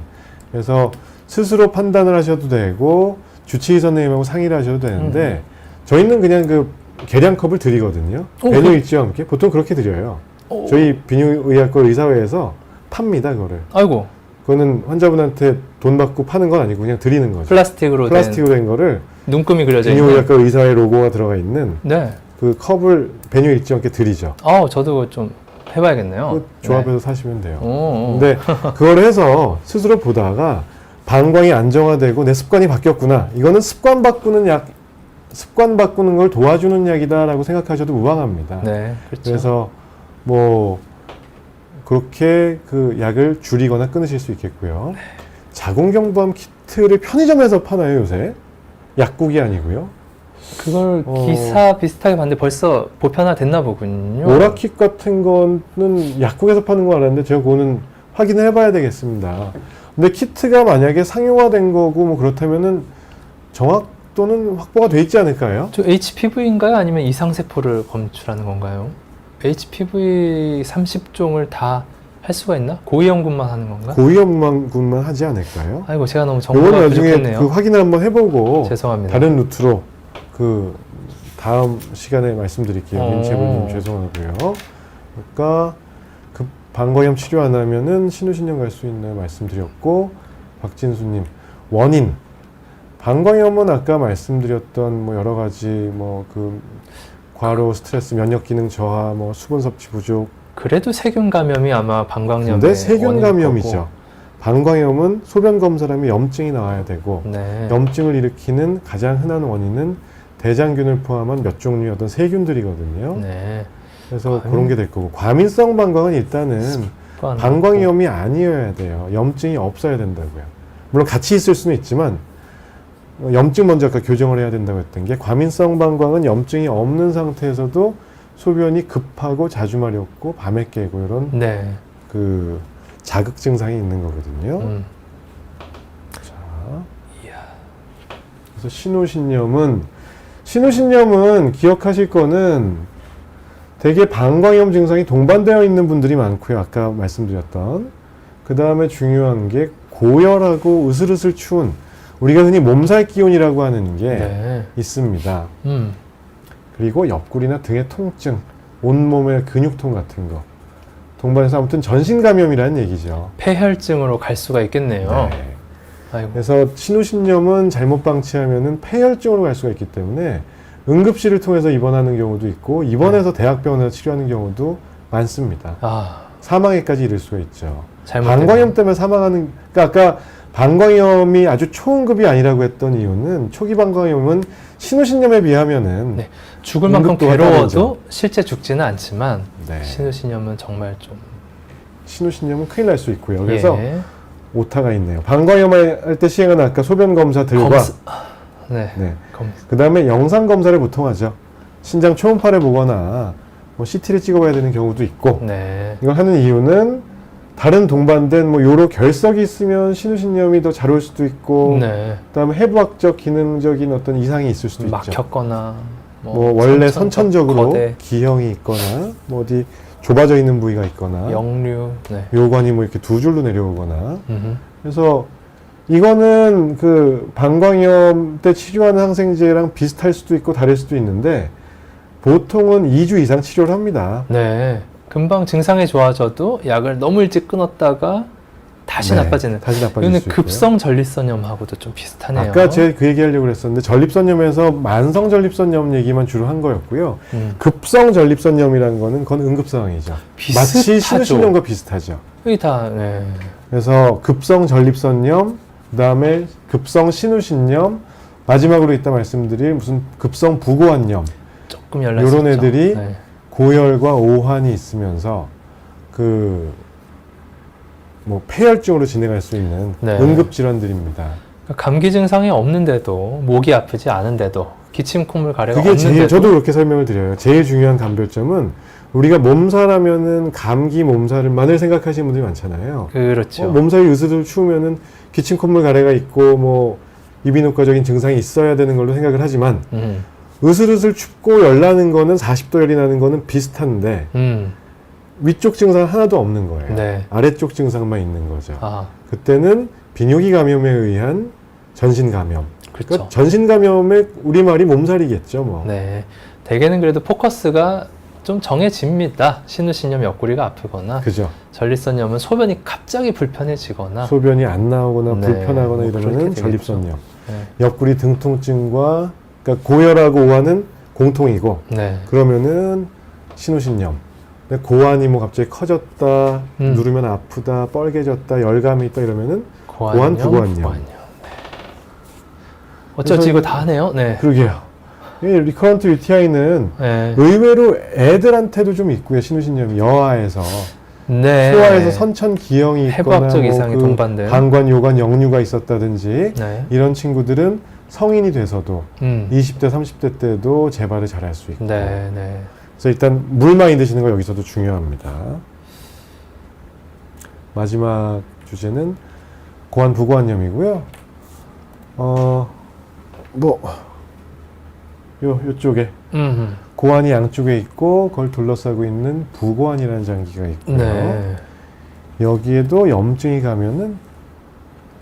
그래서 스스로 판단을 하셔도 되고 주치의 선생님하고 상의를 하셔도 되는데 저희는 그냥 그 계량컵을 드리거든요. 메뉴 일지와 함께 보통 그렇게 드려요. 저희 비뇨의학과 의사회에서 팝니다 그거를. 아이고. 그거는 환자분한테 돈 받고 파는 건 아니고 그냥 드리는 거죠. 플라스틱으로 된 거를 눈금이 그려져 있는. 비뇨의학과 의사회 로고가 들어가 있는 네. 그 컵을 메뉴 일지와 함께 드리죠. 저도 그거 좀 해봐야겠네요. 그 조합해서 사시면 돼요. 오. 근데 그걸 해서 스스로 보다가 방광이 안정화되고 내 습관이 바뀌었구나. 이거는 습관 바꾸는 걸 도와주는 약이다라고 생각하셔도 무방합니다. 네, 그렇죠. 그래서 뭐 그렇게 그 약을 줄이거나 끊으실 수 있겠고요. 자궁경부암 키트를 편의점에서 파나요 요새? 약국이 아니고요. 그걸 기사 비슷하게 봤는데 벌써 보편화 됐나 보군요. 오라킷 같은 거는 약국에서 파는 거 알았는데 제가 그거는 확인을 해봐야 되겠습니다. 근데 키트가 만약에 상용화된 거고 뭐 그렇다면은 정확도는 확보가 돼 있지 않을까요? 저 HPV인가요? 아니면 이상세포를 검출하는 건가요? HPV 30종을 다 할 수가 있나? 고위험군만 하는 건가? 고위험군만 하지 않을까요? 아이고 제가 너무 이건 정보가 나중에 부족했네요. 그 확인을 한번 해보고 죄송합니다. 다른 루트로 그 다음 시간에 말씀드릴게요. 민채부님 죄송하고요. 그러니까 그 방광염 치료 안 하면은 신우신염 갈 수 있나요? 말씀드렸고 박진수님 원인 방광염은 아까 말씀드렸던 뭐 여러 가지 뭐 그 과로 스트레스 면역 기능 저하 뭐 수분 섭취 부족 그래도 세균 감염이 아마 방광염의 근데 세균 원인일 감염이죠. 거고. 방광염은 소변 검사를 하면 염증이 나와야 되고 네. 염증을 일으키는 가장 흔한 원인은 대장균을 포함한 몇 종류의 어떤 세균들이거든요. 네. 그래서 그런 게 될 거고 과민성 방광은 일단은 방광염이 아니어야 돼요. 염증이 없어야 된다고요. 물론 같이 있을 수는 있지만 염증 먼저 아까 교정을 해야 된다고 했던 게 과민성 방광은 염증이 없는 상태에서도 소변이 급하고 자주 마렵고 밤에 깨고 이런 네. 그 자극 증상이 있는 거거든요. 자, 그래서 신우신염은 기억하실 거는 되게 방광염 증상이 동반되어 있는 분들이 많고요. 아까 말씀드렸던 그 다음에 중요한 게 고열하고 으슬으슬 추운 우리가 흔히 몸살 기운이라고 하는 게 네. 있습니다. 그리고 옆구리나 등의 통증, 온몸의 근육통 같은 거 동반해서 아무튼 전신 감염이라는 얘기죠. 폐혈증으로 갈 수가 있겠네요. 네. 아이고. 그래서 신우신염은 잘못 방치하면은 폐혈증으로 갈 수가 있기 때문에 응급실을 통해서 입원하는 경우도 있고 입원해서 대학병원에서 치료하는 경우도 많습니다. 사망에까지 이를 수가 있죠. 방광염 때문에 사망하는 그러니까 아까 방광염이 아주 초응급이 아니라고 했던 이유는 초기 방광염은 신우신염에 비하면은 네. 죽을 만큼 괴로워도 실제 죽지는 않지만 네. 신우신염은 정말 좀 신우신염은 큰일 날 수 있고요. 그래서 예. 오타가 있네요. 방광염 할 때 시행은 아까 소변 검사들과 네. 그 다음에 영상 검사를 보통 하죠. 신장 초음파를 보거나 뭐 CT를 찍어봐야 되는 경우도 있고 네. 이걸 하는 이유는 다른 동반된 뭐 요로 결석이 있으면 신우신염이 더 잘 올 수도 있고 네. 그다음에 해부학적 기능적인 어떤 이상이 있을 수도 있죠. 막혔거나 뭐 원래 선천적으로 거대. 기형이 있거나 뭐 어디 좁아져 있는 부위가 있거나 역류 네. 요관이 뭐 이렇게 두 줄로 내려오거나 그래서 이거는 그 방광염 때 치료하는 항생제랑 비슷할 수도 있고 다를 수도 있는데 보통은 2주 이상 치료를 합니다. 네. 금방 증상이 좋아져도 약을 너무 일찍 끊었다가 다시 나빠지는. 다시 나빠질 이거는 수 있고요. 급성 전립선염하고도 좀 비슷하네요. 아까 제가 그 얘기하려고 그랬었는데 전립선염에서 만성 전립선염 얘기만 주로 한 거였고요. 급성 전립선염이라는 거는 그건 응급 상황이죠. 마치 신우신염과 비슷하죠. 여기 다 네. 그래서 급성 전립선염, 그다음에 급성 신우신염, 마지막으로 이따 말씀드릴 무슨 급성 부고환염 조금 연락 있었죠. 이런 애들이 네. 고열과 오한이 있으면서 그 뭐 폐혈증으로 진행할 수 있는 네. 응급 질환들입니다. 감기 증상이 없는데도 목이 아프지 않은데도 기침 콧물 가래가 그게 없는데도 저도 그렇게 설명을 드려요. 제일 중요한 감별점은 우리가 몸살하면은 감기 몸살만을 생각하시는 분들이 많잖아요. 그렇죠. 몸살이 으스스 추우면은 기침 콧물 가래가 있고 뭐 이비인후과적인 증상이 있어야 되는 걸로 생각을 하지만 으슬으슬 춥고 열 나는 거는 40도 열이 나는 거는 비슷한데 위쪽 증상 하나도 없는 거예요. 네. 아래쪽 증상만 있는 거죠. 아, 그때는 비뇨기 감염에 의한 전신 감염. 그렇죠. 그러니까 전신 감염의 우리말이 몸살이겠죠, 뭐. 네. 대개는 그래도 포커스가 좀 정해집니다. 신우신염 옆구리가 아프거나 그죠. 전립선염은 소변이 갑자기 불편해지거나 소변이 안 나오거나 네, 불편하거나 뭐 이러면은 그렇게 전립선염. 네. 옆구리 등통증과 그러니까 고열하고 오한은 공통이고 네. 그러면은 신우신염. 근데 고환이 뭐 갑자기 커졌다, 누르면 아프다, 뻘개졌다, 열감이 있다 이러면은 고환, 부고환염. 네. 어쩌지 이거 다 하네요. 네. 그러게요. 이 리커런트 UTI는 네. 의외로 애들한테도 좀 있고요. 신우신염이 여아에서 네. 소아에서 선천 기형이 있거나 해부학적 이상이 동반된. 방관, 요관, 역류가 있었다든지 네. 이런 친구들은 성인이 돼서도 20대, 30대 때도 재발을 잘할 수 있고. 네, 네. 그래서 일단 물 많이 드시는 거 여기서도 중요합니다. 마지막 주제는 고환, 부고환염이고요. 요쪽에 고환이 양쪽에 있고 그걸 둘러싸고 있는 부고환이라는 장기가 있고요. 네. 여기에도 염증이 가면은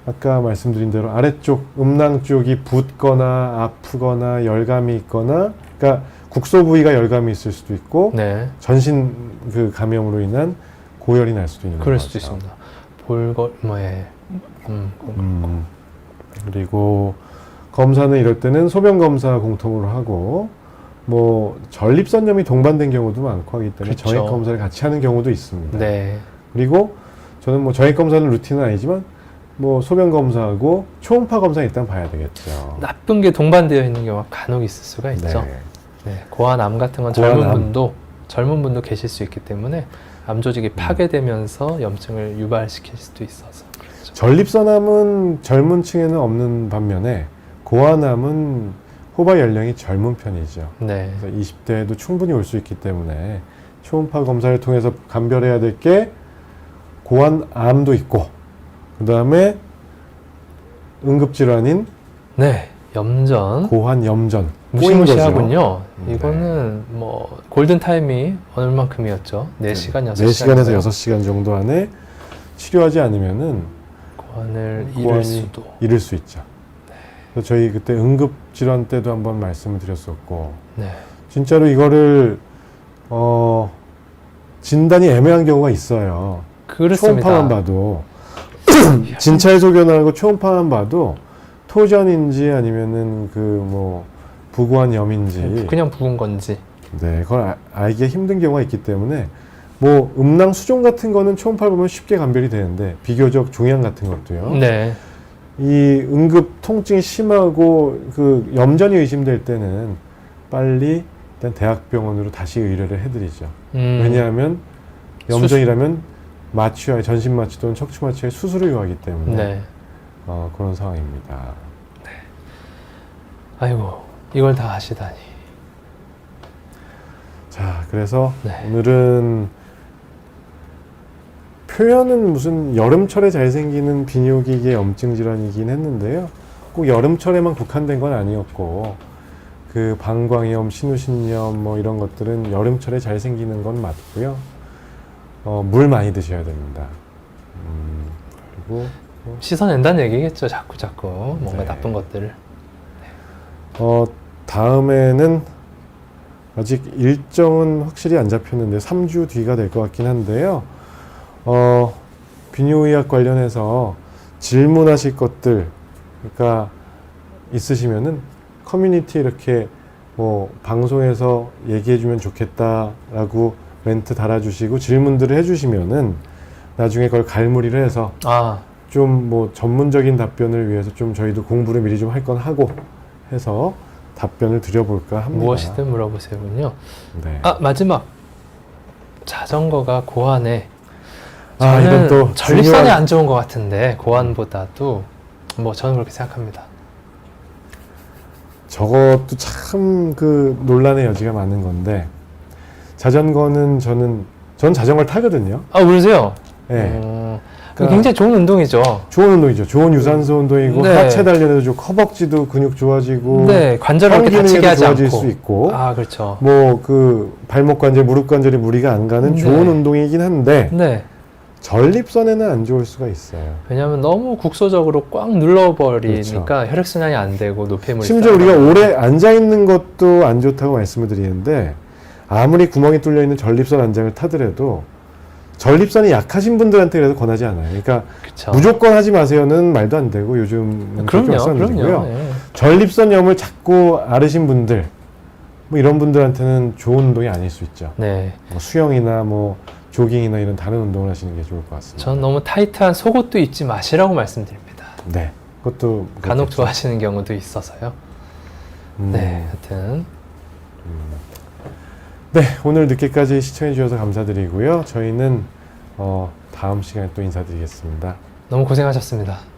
아까 말씀드린 대로 아래쪽 음낭 쪽이 붓거나 아프거나 열감이 있거나 그러니까 국소 부위가 열감이 있을 수도 있고 네. 전신 그 감염으로 인한 고열이 날 수도 있는 그럴 거죠. 수도 있습니다. 볼걸 뭐에 그리고 검사는 이럴 때는 소변 검사 공통으로 하고 뭐 전립선염이 동반된 경우도 많고 하기 때문에 그렇죠. 정액 검사를 같이 하는 경우도 있습니다. 네. 그리고 저는 뭐 정액 검사는 루틴은 아니지만 뭐 소변 검사하고 초음파 검사 일단 봐야 되겠죠. 나쁜 게 동반되어 있는 경우가 간혹 있을 수가 있죠. 네. 네. 고환암 같은 건 고환암. 젊은 분도 계실 수 있기 때문에 암 조직이 파괴되면서 염증을 유발시킬 수도 있어서 그렇죠. 전립선암은 젊은 층에는 없는 반면에 고환암은 호바 연령이 젊은 편이죠. 네. 그래서 20대에도 충분히 올 수 있기 때문에 초음파 검사를 통해서 감별해야 될 게 고환암도 있고 그 다음에 응급질환인 네. 염전. 고환염전 무시무시하군요. 네. 이거는 뭐 골든 타임이 얼만큼이었죠? 4시간, 6시간. 4시간에서 6시간 정도 안에 치료하지 않으면은 고환을 잃을 고환이 수도. 잃을 수 있죠. 그래서 저희 그때 응급질환 때도 한번 말씀을 드렸었고 네. 진짜로 이거를 진단이 애매한 경우가 있어요. 그렇습니다. 초음파만 봐도 진찰 소견하고 초음파만 봐도 토전인지 아니면은 그 뭐 부고환염인지 그냥 부은 건지. 네 그걸 알기가 힘든 경우가 있기 때문에 뭐 음낭 수종 같은 거는 초음파를 보면 쉽게 감별이 되는데 비교적 종양 같은 것도요. 네. 이 응급 통증이 심하고 그 염전이 의심될 때는 빨리 일단 대학병원으로 다시 의뢰를 해드리죠. 왜냐하면 염전이라면 마취와 전신 마취 또는 척추 마취의 수술을 요하기 때문에 네. 그런 상황입니다. 아이고, 이걸 다 하시다니. 자, 그래서 네. 오늘은 표현은 무슨 여름철에 잘 생기는 비뇨기계 염증 질환이긴 했는데요. 꼭 여름철에만 국한된 건 아니었고 그 방광염, 신우신염 뭐 이런 것들은 여름철에 잘 생기는 건 맞고요. 물 많이 드셔야 됩니다. 그리고 씻어낸다는 얘기겠죠. 자꾸 뭔가 네. 나쁜 것들을. 다음에는 아직 일정은 확실히 안 잡혔는데 3주 뒤가 될 것 같긴 한데요. 비뇨의학 관련해서 질문하실 것들 그러니까 있으시면은 커뮤니티에 이렇게 뭐 방송에서 얘기해주면 좋겠다라고 멘트 달아주시고 질문들을 해주시면은 나중에 그걸 갈무리를 해서 좀 뭐 전문적인 답변을 위해서 좀 저희도 공부를 미리 좀 할 건 하고 해서 답변을 드려볼까 합니다. 무엇이든 물어보세요군요. 네. 마지막. 자전거가 고환에 이건 또 전립선이 중요한- 안 좋은 것 같은데 고환보다도 뭐 저는 그렇게 생각합니다. 저것도 참 그 논란의 여지가 많은 건데 자전거는 전 자전거를 타거든요. 그러세요? 네. 굉장히 좋은 운동이죠. 좋은 운동이죠. 좋은 유산소 운동이고 네. 하체 단련에도 좋고 허벅지도 근육 좋아지고 네, 관절을 이렇게 다치게 기능에도 하지 좋아질 않고. 수 있고 아, 그렇죠. 뭐 그 발목 관절, 무릎 관절이 무리가 안 가는 네. 좋은 운동이긴 한데 네. 전립선에는 안 좋을 수가 있어요. 왜냐하면 너무 국소적으로 꽉 눌러버리니까 혈액순환이 안 되고 노폐물이 심지어 쌓여가지고. 우리가 오래 앉아 있는 것도 안 좋다고 말씀을 드리는데 아무리 구멍이 뚫려 있는 전립선 안장을 타더라도 전립선이 약하신 분들한테 그래도 권하지 않아요. 그러니까 그쵸. 무조건 하지 마세요는 말도 안 되고 요즘은 그렇게 그럼요, 말씀드리고요. 그럼요. 예. 전립선염을 자꾸 앓으신 분들 뭐 이런 분들한테는 좋은 운동이 아닐 수 있죠. 네. 뭐 수영이나 뭐 조깅이나 이런 다른 운동을 하시는 게 좋을 것 같습니다. 전 너무 타이트한 속옷도 입지 마시라고 말씀드립니다. 네, 그것도 간혹 그렇겠죠. 좋아하시는 경우도 있어서요. 네, 하여튼 네, 오늘 늦게까지 시청해 주셔서 감사드리고요. 저희는 다음 시간에 또 인사드리겠습니다. 너무 고생하셨습니다.